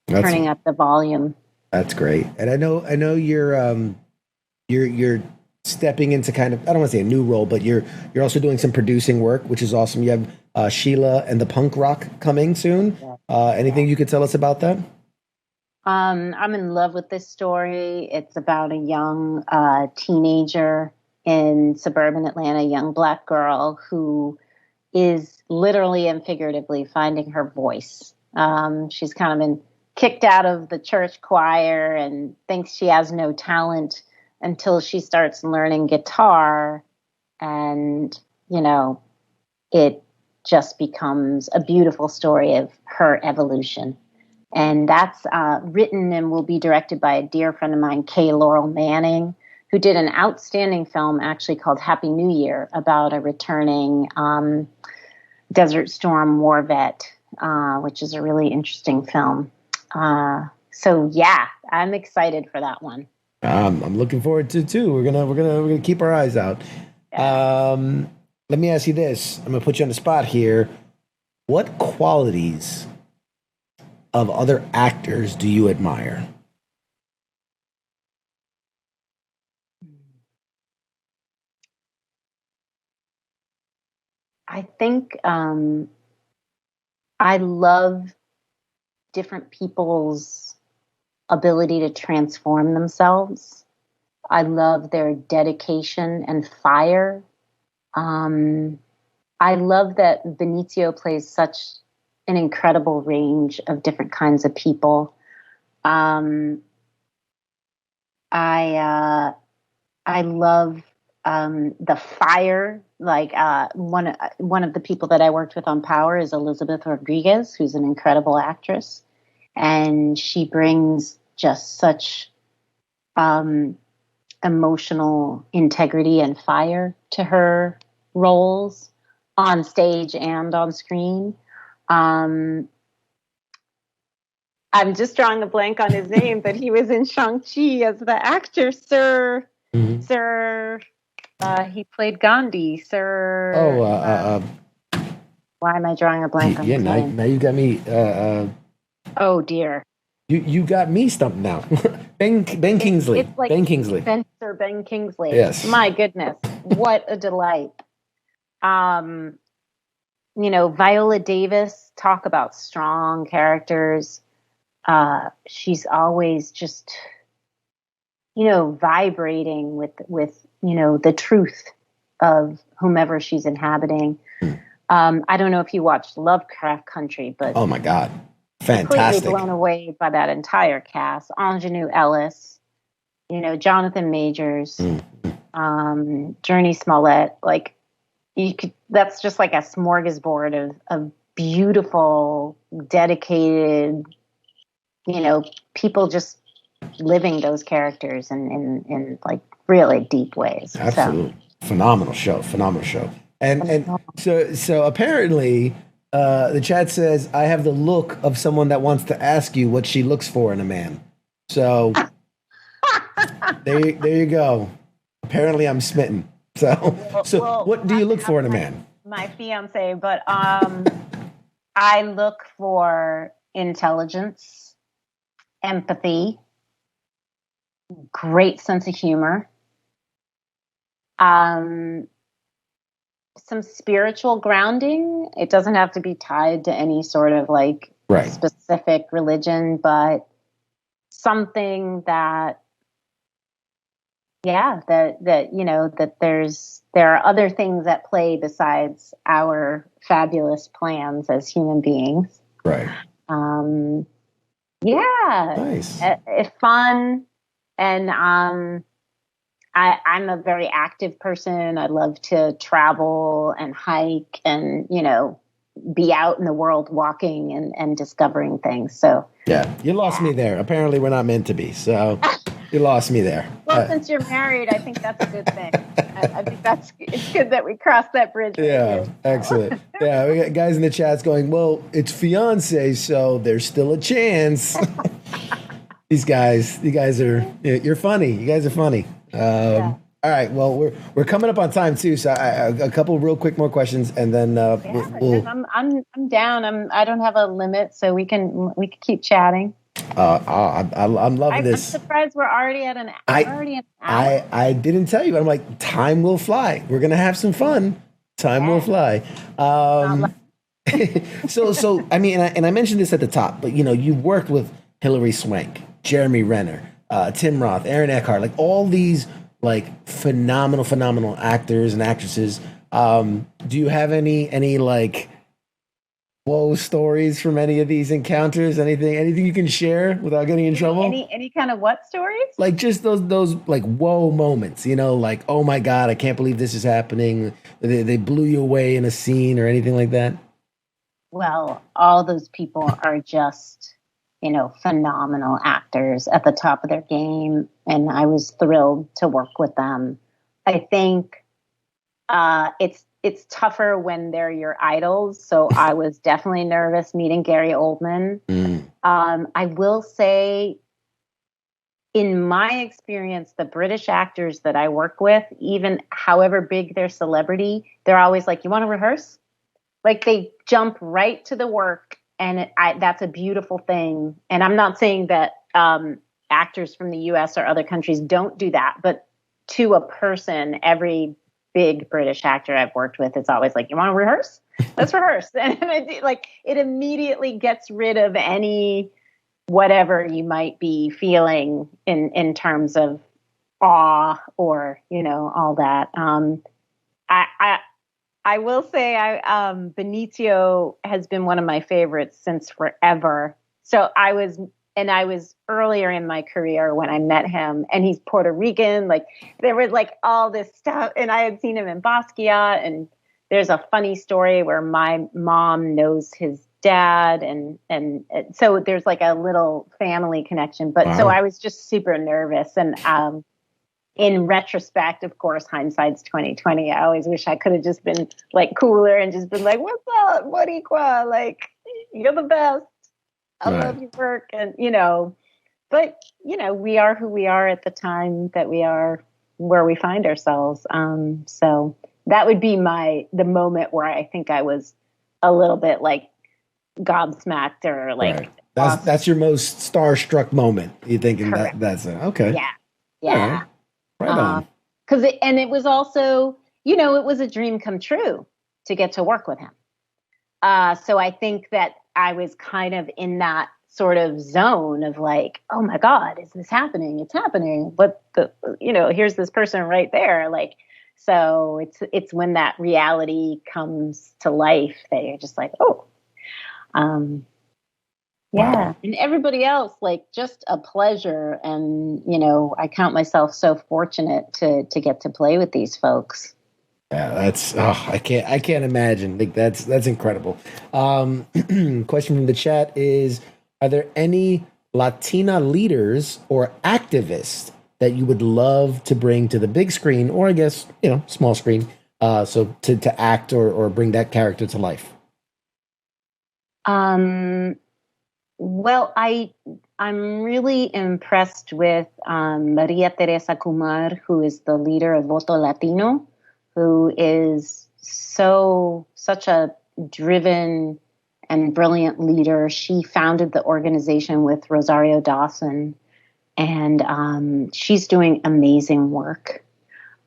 turning up the volume. That's great. And I know you're stepping into kind of, I don't want to say a new role, but you're also doing some producing work, which is awesome. You have Sheila and the Punk Rock coming soon. Anything you could tell us about that? I'm in love with this story. It's about a young teenager in suburban Atlanta, a young Black girl who is literally and figuratively finding her voice. She's kind of been kicked out of the church choir and thinks she has no talent until she starts learning guitar. And, it just becomes a beautiful story of her evolution. And that's written and will be directed by a dear friend of mine, Kay Laurel Manning, who did an outstanding film actually called Happy New Year about a returning Desert Storm war vet, which is a really interesting film. So yeah, I'm excited for that one. I'm looking forward to it too. We're gonna keep our eyes out. Yeah. Let me ask you this. I'm gonna put you on the spot here. What qualities of other actors do you admire? I think I love different people's ability to transform themselves. I love their dedication and fire. I love that Benicio plays such an incredible range of different kinds of people. I love the fire. Like one of the people that I worked with on Power is Elizabeth Rodriguez, who's an incredible actress, and she brings just such emotional integrity and fire to her roles on stage and on screen. I'm just drawing a blank on his name, but he was in Shang-Chi as the actor, Sir. Mm-hmm. Sir. He played Gandhi, Sir. Why am I drawing a blank on his name? Now you got me. Oh dear. You got me stumped now. Ben Kingsley. It's like Ben Kingsley. Sir Ben Kingsley. Yes. My goodness, what a delight. Viola Davis, talk about strong characters. She's always just, vibrating with the truth of whomever she's inhabiting. I don't know if you watched Lovecraft Country, but oh my God, fantastic! Completely blown away by that entire cast. Ingenue Ellis, Jonathan Majors, Journey Smollett. Like that's just like a smorgasbord of beautiful, dedicated, people just living those characters in like really deep ways. Absolutely. So. Phenomenal show. And so apparently the chat says I have the look of someone that wants to ask you what she looks for in a man. So there you go. Apparently I'm smitten. So what do you look for in a man? My fiance, but I look for intelligence, empathy, great sense of humor, some spiritual grounding. It doesn't have to be tied to any sort of specific religion, but something that there are other things at play besides our fabulous plans as human beings. Right. Nice. It's fun. And I'm a very active person. I love to travel and hike and, be out in the world walking and discovering things. So yeah, you lost me there. Apparently we're not meant to be. So you lost me there. Well, since you're married, I think that's a good thing. I think it's good that we crossed that bridge. Yeah, excellent. Yeah, we got guys in the chats going, well, it's fiance, so there's still a chance. These guys, you're funny. You guys are funny. Yeah. All right. Well, we're coming up on time too. So a couple real quick more questions, and then we'll I'm down. I don't have a limit, so we can keep chatting. I'm loving I'm this. surprised we're already at an hour. I didn't tell you, but I'm like, time will fly. We're gonna have some fun. Time will fly. So I mean, and I mentioned this at the top, but you've worked with Hilary Swank, Jeremy Renner, Tim Roth, Aaron Eckhart, like all these like phenomenal actors and actresses. Do you have any like whoa stories from any of these encounters? Anything you can share without getting in trouble? Any kind of what stories? Like just those like whoa moments, like, oh my God, I can't believe this is happening. They blew you away in a scene or anything like that. Well, all those people are just, phenomenal actors at the top of their game. And I was thrilled to work with them. I think it's tougher when they're your idols. So I was definitely nervous meeting Gary Oldman. I will say, in my experience, the British actors that I work with, even however big their celebrity, they're always like, you want to rehearse? Like they jump right to the work, and that's a beautiful thing. And I'm not saying that actors from the U.S. or other countries don't do that, but to a person, every big British actor I've worked with, it's always like, you want to rehearse? Let's rehearse. And it immediately gets rid of any whatever you might be feeling in terms of awe or, all that. I will say Benicio has been one of my favorites since forever. So I was earlier in my career when I met him, and he's Puerto Rican. Like there was like all this stuff, and I had seen him in Basquiat, and there's a funny story where my mom knows his dad, and so there's like a little family connection. But Wow. So I was just super nervous, and in retrospect, of course, hindsight's 2020. I always wish I could have just been like cooler and just been like, "What's up, Moniqua? Like, you're the best. I love your work." And but we are who we are at the time that we are, where we find ourselves. So that would be the moment where I think I was a little bit like gobsmacked or like that's your most starstruck moment. You thinking that's okay? Yeah. Right on. Because it was also, it was a dream come true to get to work with him. So I think that I was kind of in that sort of zone of like, oh my God, is this happening? It's happening. But here's this person right there. Like, so it's when that reality comes to life that you're just like, oh, yeah. Wow. And everybody else, like, just a pleasure. And, I count myself so fortunate to get to play with these folks. Yeah, I can't imagine. Like that's incredible. Question from the chat is, are there any Latina leaders or activists that you would love to bring to the big screen, or I guess, small screen, so to act or bring that character to life? Well, I'm really impressed with Maria Teresa Kumar, who is the leader of Voto Latino, who is such a driven and brilliant leader. She founded the organization with Rosario Dawson, and she's doing amazing work.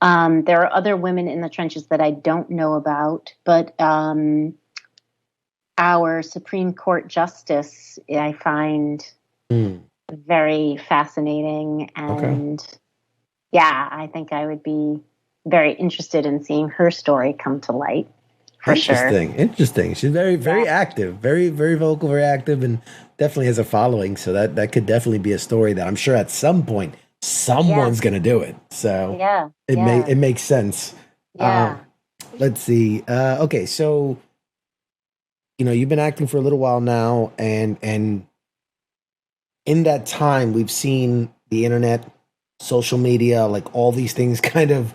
There are other women in the trenches that I don't know about, but our Supreme Court Justice, I find very fascinating. And I think I would be very interested in seeing her story come to light. For sure. Interesting. She's very, very active, very, very vocal, very active, and definitely has a following. So that could definitely be a story that I'm sure at some point someone's going to do it. So it makes sense. Yeah. Let's see. Okay. So, you've been acting for a little while now, and in that time, we've seen the internet, social media, like all these things kind of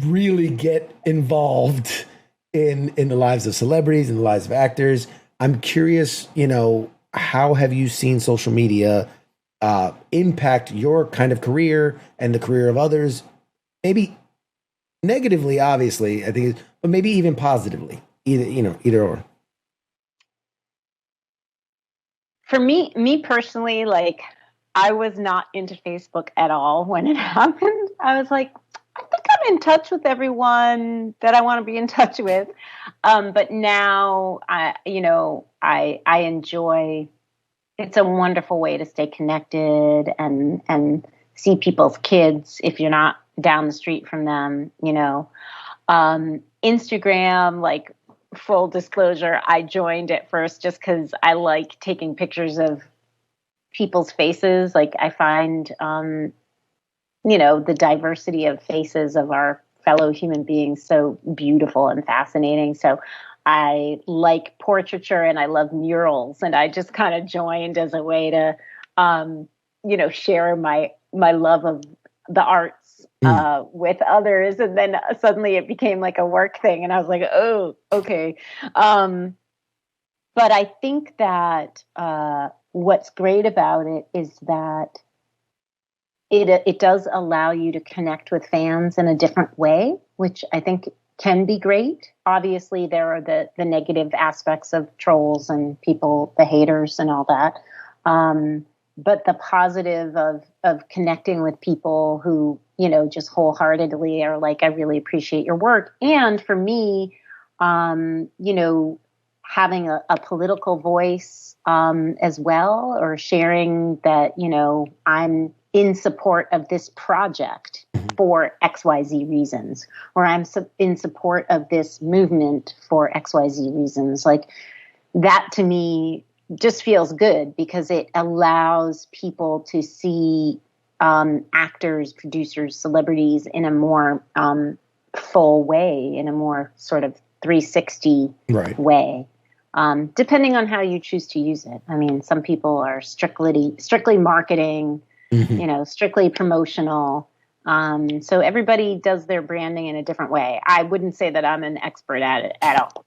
really get involved in the lives of celebrities and the lives of actors. I'm curious, how have you seen social media impact your kind of career and the career of others? Maybe negatively, obviously, I think, but maybe even positively. Either or. For me personally, like I was not into Facebook at all when it happened. I was like, I think I'm in touch with everyone that I want to be in touch with. But now I enjoy, it's a wonderful way to stay connected and see people's kids if you're not down the street from them, Instagram, like full disclosure, I joined at first just because I like taking pictures of people's faces. Like I find, the diversity of faces of our fellow human beings so beautiful and fascinating. So I like portraiture and I love murals, and I just kind of joined as a way to, share my love of the arts with others. And then suddenly it became like a work thing, and I was like, oh, okay. But I think that what's great about it is that it does allow you to connect with fans in a different way, which I think can be great. Obviously, there are the negative aspects of trolls and people, the haters and all that. But the positive of connecting with people who, just wholeheartedly are like, I really appreciate your work. And for me, having a political voice as well, or sharing that, I'm in support of this project for XYZ reasons, or I'm in support of this movement for XYZ reasons. Like that to me just feels good because it allows people to see actors, producers, celebrities in a more full way, in a more sort of 360 way, depending on how you choose to use it. I mean, some people are strictly marketing, strictly promotional. So everybody does their branding in a different way. I wouldn't say that I'm an expert at it at all.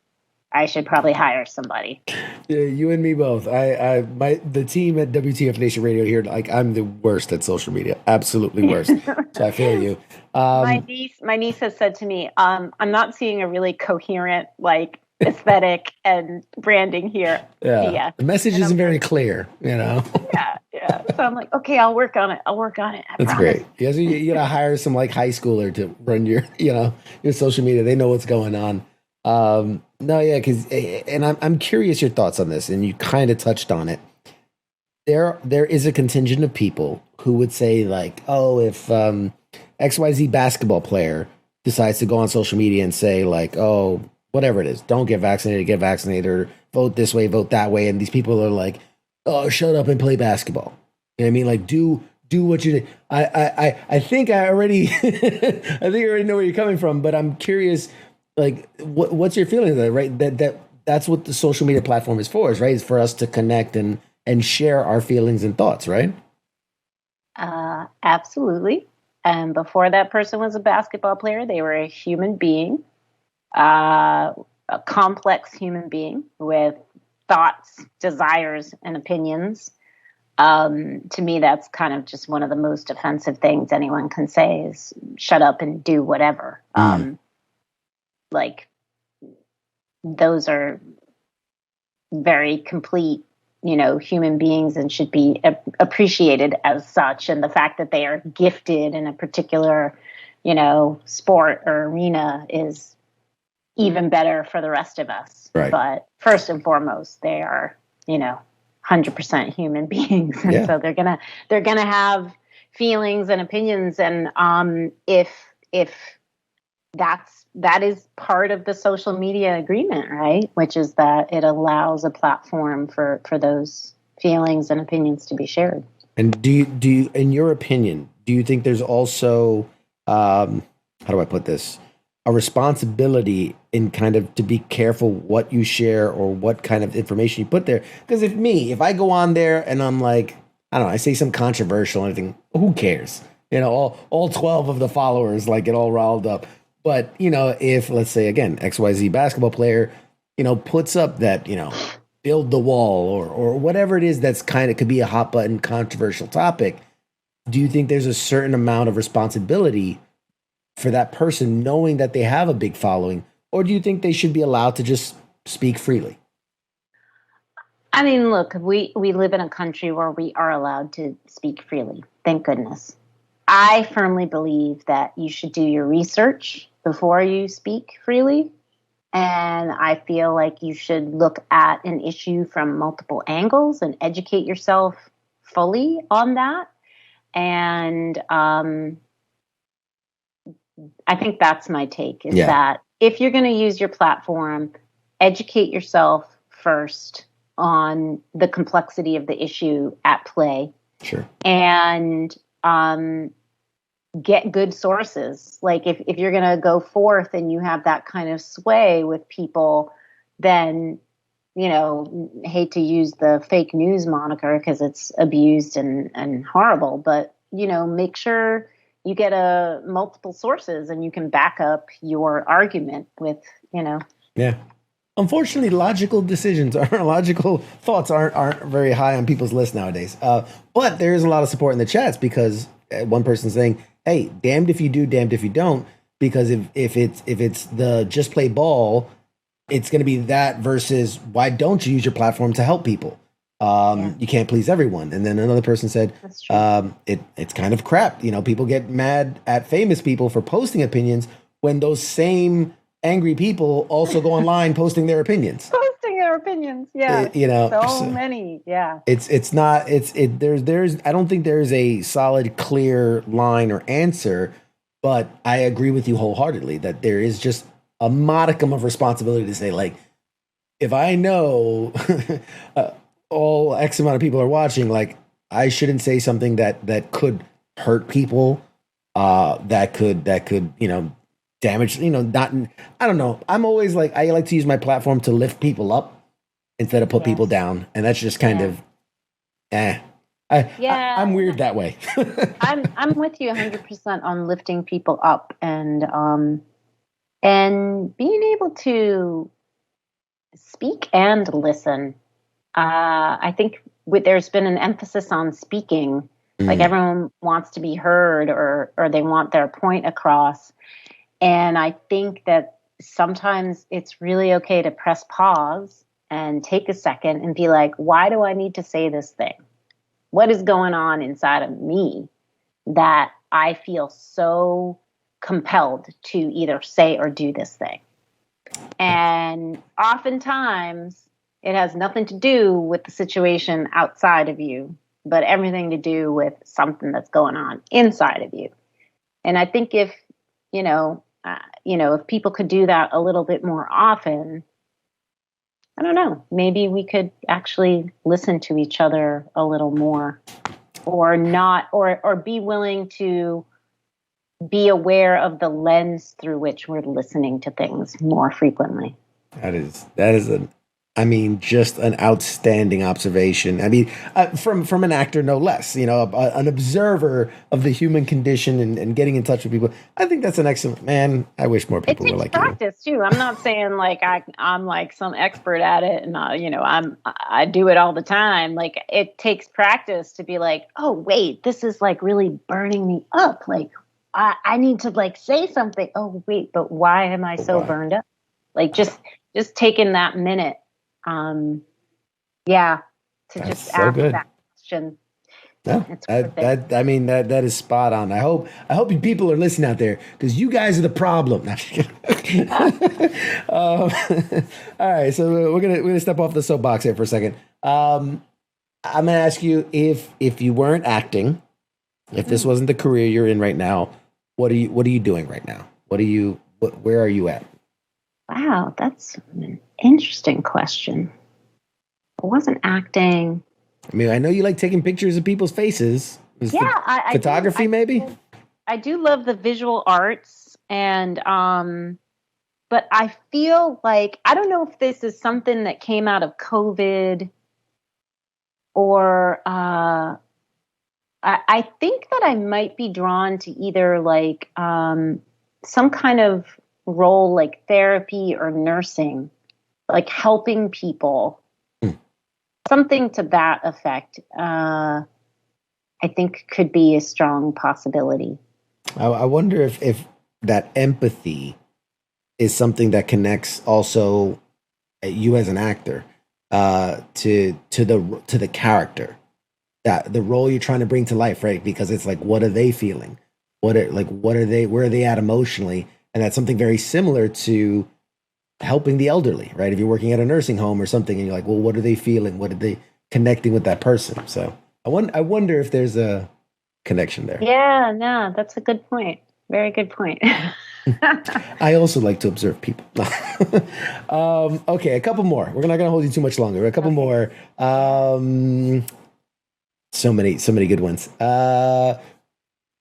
I should probably hire somebody. Yeah, you and me both. The team at WTF Nation Radio here, like I'm the worst at social media, absolutely worst. So I feel you. My niece has said to me, I'm not seeing a really coherent aesthetic and branding here. Yeah, the message isn't very clear, Yeah. So I'm like, okay, I'll work on it. That's great. You gotta hire some high schooler to run your social media. They know what's going on. And I'm curious your thoughts on this, and you kind of touched on it. There is a contingent of people who would say if XYZ basketball player decides to go on social media and say whatever it is, don't get vaccinated, or vote this way, vote that way, and these people are like, oh, shut up and play basketball. You know what I mean? Do what you did. I think I already know where you're coming from, but I'm curious. What's your feeling of that, right? That's what the social media platform is for, right? It's for us to connect and share our feelings and thoughts, right? Absolutely. And before that person was a basketball player, they were a human being, a complex human being with thoughts, desires, and opinions. To me, that's kind of just one of the most offensive things anyone can say is shut up and do whatever. Those are very complete, human beings and should be appreciated as such. And the fact that they are gifted in a particular, sport or arena is even better for the rest of us. Right. But first and foremost, they are, 100% human beings. And so they're going to have feelings and opinions. And if that is part of the social media agreement, right? Which is that it allows a platform for those feelings and opinions to be shared. And do you, in your opinion, do you think there's also, how do I put this, a responsibility in kind of to be careful what you share or what kind of information you put there? Because if I go on there and I'm like, I don't know, I say some controversial anything, who cares? All 12 of the followers get all riled up. But, if, let's say, again, XYZ basketball player, puts up that, build the wall or whatever it is that's kind of could be a hot button controversial topic, do you think there's a certain amount of responsibility for that person knowing that they have a big following, or do you think they should be allowed to just speak freely? I mean, look, we live in a country where we are allowed to speak freely. Thank goodness. I firmly believe that you should do your research before you speak freely. And I feel like you should look at an issue from multiple angles and educate yourself fully on that. And I think that's my take, is that if you're going to use your platform, educate yourself first on the complexity of the issue at play. Sure. And get good sources. Like if you're going to go forth and you have that kind of sway with people, then, hate to use the fake news moniker because it's abused and horrible, but, make sure you get multiple sources and you can back up your argument with. Yeah. Unfortunately, logical thoughts aren't very high on people's list nowadays. But there is a lot of support in the chats because one person's saying, "Hey, damned if you do, damned if you don't." Because if it's the just play ball, it's going to be that versus why don't you use your platform to help people? You can't please everyone. And then another person said, it's kind of crap. People get mad at famous people for posting opinions when those same angry people also go online posting their opinions. Yeah. So many. Yeah. There's I don't think there's a solid, clear line or answer, but I agree with you wholeheartedly that there is just a modicum of responsibility to say, like, if I know all X amount of people are watching, like, I shouldn't say something that could hurt people, that could damage, not, I don't know. I'm always like, I like to use my platform to lift people up instead of put people down. And that's just kind of, I'm weird that way. I'm with you 100% on lifting people up and being able to speak and listen. I think there's been an emphasis on speaking, like everyone wants to be heard or they want their point across. And I think that sometimes it's really okay to press pause and take a second and be like, why do I need to say this thing? What is going on inside of me that I feel so compelled to either say or do this thing? And oftentimes it has nothing to do with the situation outside of you, but everything to do with something that's going on inside of you. And I think if people could do that a little bit more often, I don't know, maybe we could actually listen to each other a little more, or not, or be willing to be aware of the lens through which we're listening to things more frequently. That is just an outstanding observation. I mean, from an actor, no less, an observer of the human condition and getting in touch with people. I think that's an excellent, man. I wish more people were like practice too. I'm not saying like I'm like some expert at it and I do it all the time. Like it takes practice to be like, oh wait, this is like really burning me up. Like I need to like say something. Oh wait, but why am I so burned up? Like just taking that minute. To just ask that question. No, that is spot on. I hope you people are listening out there because you guys are the problem. All right, so we're gonna step off the soapbox here for a second. I'm gonna ask you if you weren't acting, if this wasn't the career you're in right now, what are you doing right now? Where are you at? Wow, that's an interesting question. I wasn't acting. I mean, I know you like taking pictures of people's faces. Photography, maybe? I do love the visual arts, and but I feel like, I don't know if this is something that came out of COVID or I think that I might be drawn to either like some kind of role like therapy or nursing, like helping people something to that effect, I think could be a strong possibility. I wonder if that empathy is something that connects also you as an actor to the character, that the role you're trying to bring to life, right? Because it's like, what are they feeling? What are they? Where are they at emotionally? And that's something very similar to helping the elderly, right? If you're working at a nursing home or something, and you're like, well, what are they feeling? What are they connecting with that person? So I wonder if there's a connection there. Yeah, no, that's a good point. Very good point. I also like to observe people. Okay, a couple more. We're not going to hold you too much longer. A couple more. So many good ones.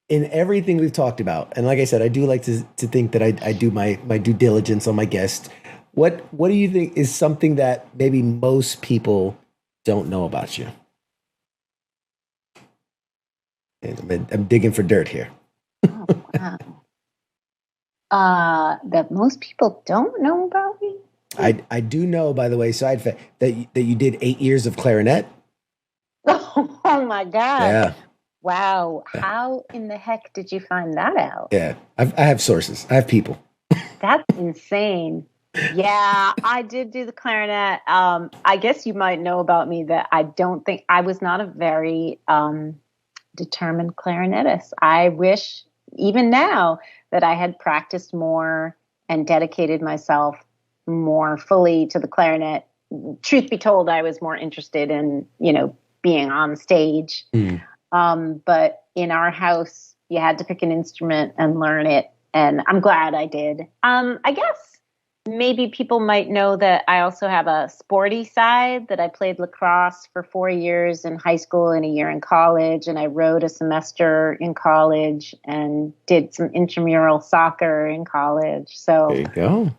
In everything we've talked about, and like I said, I do like to think that I do my due diligence on my guest. What do you think is something that maybe most people don't know about you? And I'm digging for dirt here. Oh, wow. That most people don't know about me? I do know, by the way, side fact, that you did 8 years of clarinet. Oh my God. Yeah. Wow. How in the heck did you find that out? Yeah. I have sources. I have people. That's insane. Yeah, I did do the clarinet. I guess you might know about me that I don't think I was not a very determined clarinetist. I wish even now that I had practiced more and dedicated myself more fully to the clarinet. Truth be told, I was more interested in, being on stage. But in our house, you had to pick an instrument and learn it. And I'm glad I did. I guess maybe people might know that I also have a sporty side, that I played lacrosse for 4 years in high school and a year in college. And I rowed a semester in college and did some intramural soccer in college. So there you go.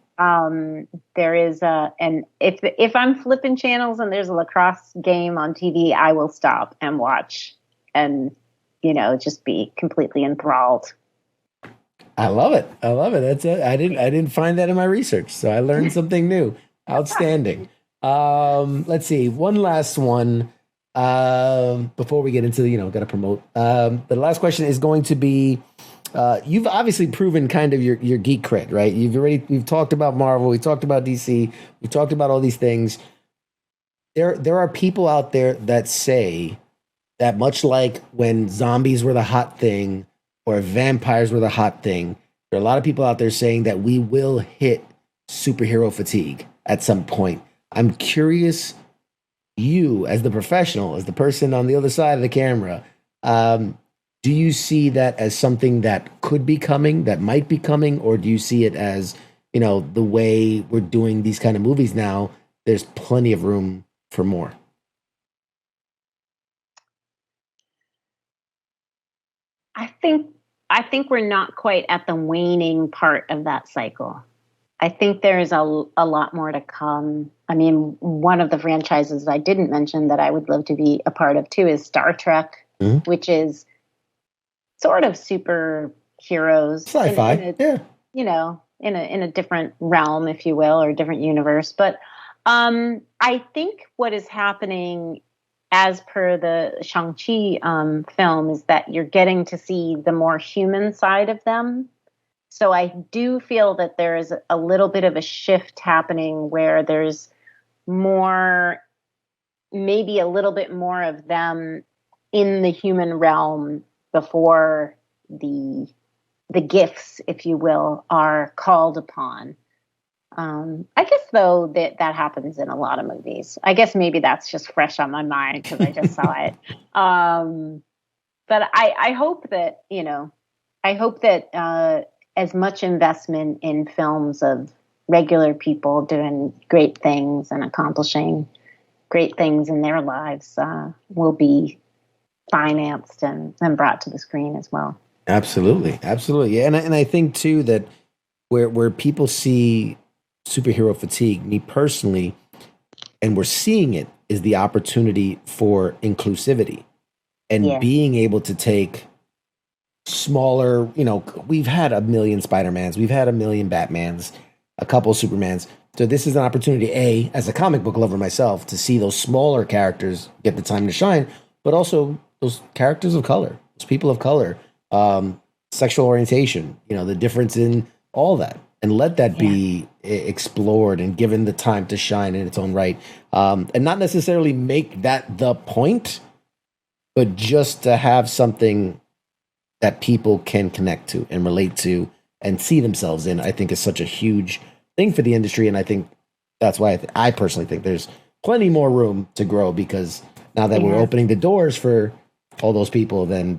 There is and if I'm flipping channels and there's a lacrosse game on TV, I will stop and watch and, just be completely enthralled. I love it. That's it. I didn't find that in my research, so I learned something new. Outstanding. Let's see. One last one before we get into got to promote. The last question is going to be, you've obviously proven kind of your geek cred, right? We've talked about Marvel, we talked about DC, we talked about all these things. There are people out there that say that much like when zombies were the hot thing or vampires were the hot thing, there are a lot of people out there saying that we will hit superhero fatigue at some point. I'm curious, you as the professional, as the person on the other side of the camera, do you see that as something that could be coming, that might be coming, or do you see it as, the way we're doing these kind of movies now, there's plenty of room for more? I think we're not quite at the waning part of that cycle. I think there is a lot more to come. I mean, one of the franchises I didn't mention that I would love to be a part of too is Star Trek, which is sort of superheroes, sci-fi, in a different realm, if you will, or a different universe. But I think what is happening, as per the Shang-Chi film, is that you're getting to see the more human side of them. So I do feel that there is a little bit of a shift happening where there's more, maybe a little bit more of them in the human realm before the gifts, if you will, are called upon. I guess, though, that happens in a lot of movies. I guess maybe that's just fresh on my mind because I just saw it. But I hope that, as much investment in films of regular people doing great things and accomplishing great things in their lives will be financed and brought to the screen as well. Absolutely. Yeah. And I think too that where people see superhero fatigue, me personally, and we're seeing it, is the opportunity for inclusivity and being able to take smaller, we've had a million Spider-Mans, we've had a million Batmans. a couple Supermans. So this is an opportunity, as a comic book lover myself, to see those smaller characters get the time to shine, but also those characters of color, those people of color, sexual orientation, the difference in all that, and let that be explored and given the time to shine in its own right, and not necessarily make that the point, but just to have something that people can connect to and relate to and see themselves in, I think is such a huge thing for the industry. And I think that's why I personally think there's plenty more room to grow, because now that we're opening the doors for all those people, then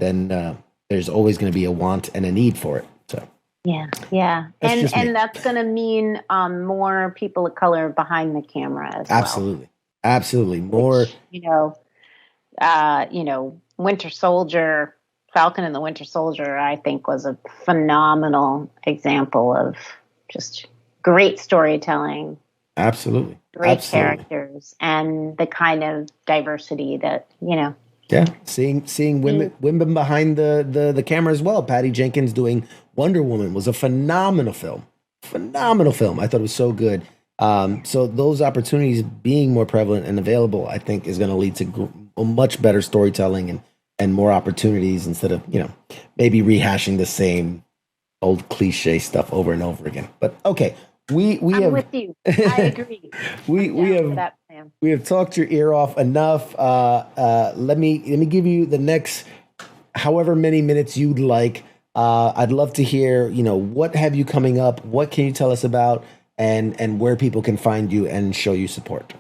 there's always going to be a want and a need for it. So yeah, and that's going to mean more people of color behind the camera as well. Absolutely, more. Which, Winter Soldier, Falcon and the Winter Soldier, I think was a phenomenal example of just great storytelling. Absolutely. Great characters and the kind of diversity that, Yeah, seeing women behind the camera as well. Patty Jenkins doing Wonder Woman was a phenomenal film. I thought it was so good. So those opportunities being more prevalent and available, I think, is going to lead to much better storytelling and more opportunities, instead of maybe rehashing the same old cliche stuff over and over again. But okay, I'm with you. I agree. we have talked your ear off enough. Let me give you the next however many minutes you'd like. I'd love to hear, what have you coming up? What can you tell us about, and where people can find you and show you support?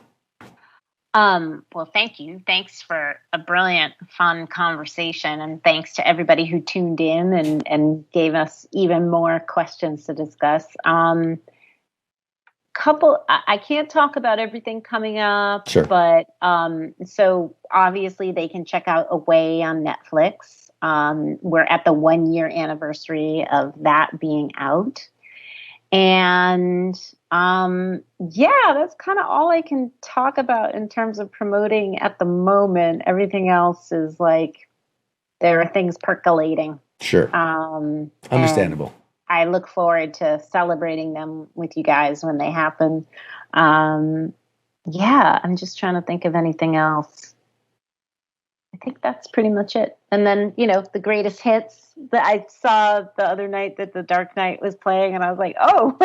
Well, thank you. Thanks for a brilliant, fun conversation. And thanks to everybody who tuned in and gave us even more questions to discuss. I can't talk about everything coming up, sure. But so obviously they can check out Away on Netflix. We're at the 1-year anniversary of that being out. And that's kind of all I can talk about in terms of promoting at the moment. Everything else is like there are things percolating. Sure. Understandable. I look forward to celebrating them with you guys when they happen. I'm just trying to think of anything else. I think that's pretty much it. And then, the greatest hits that I saw the other night that The Dark Knight was playing, and I was like, oh,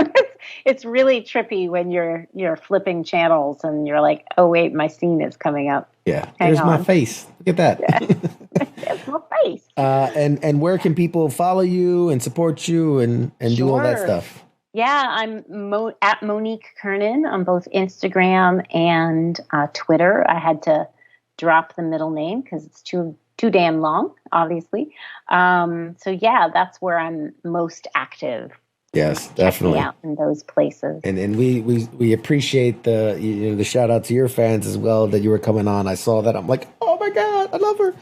it's really trippy when you're flipping channels and you're like, oh wait, my scene is coming up. Yeah, there's my face. Look at that. Yeah. There's my face. And where can people follow you and support you and do all that stuff? Yeah, I'm at Monique Kernan on both Instagram and Twitter. I had to drop the middle name because it's too damn long, obviously. That's where I'm most active. Yes, definitely. Out in those places. And we appreciate the shout out to your fans as well, that you were coming on. I saw that. I'm like, oh my God, I love her.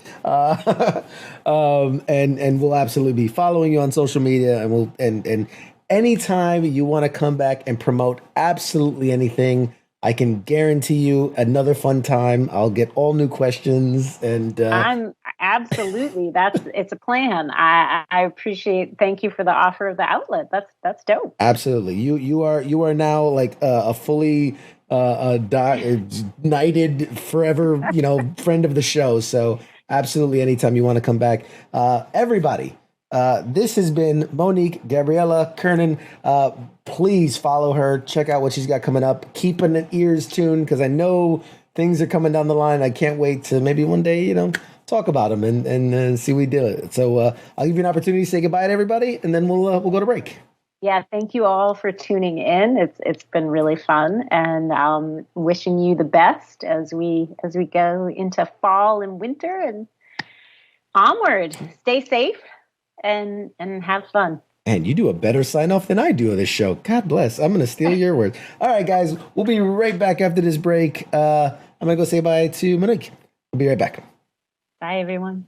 And we'll absolutely be following you on social media, and anytime you want to come back and promote absolutely anything, I can guarantee you another fun time. I'll get all new questions, and I'm absolutely it's a plan. I appreciate. Thank you for the offer of the outlet. That's dope. Absolutely, you are now like a fully knighted forever, friend of the show. So absolutely, anytime you want to come back, everybody. This has been Monique Gabriela Curnen. Please follow her. Check out what she's got coming up. Keep an ears tuned, because I know things are coming down the line. I can't wait to maybe one day, talk about them and see we do it. So I'll give you an opportunity to say goodbye to everybody, and then we'll go to break. Yeah, thank you all for tuning in. It's been really fun, and wishing you the best as we go into fall and winter and onward. Stay safe and have fun. And you do a better sign off than I do of this show. God bless. I'm going to steal your words. All right, guys, we'll be right back after this break. I'm going to go say bye to Monique. We'll be right back. Bye, everyone.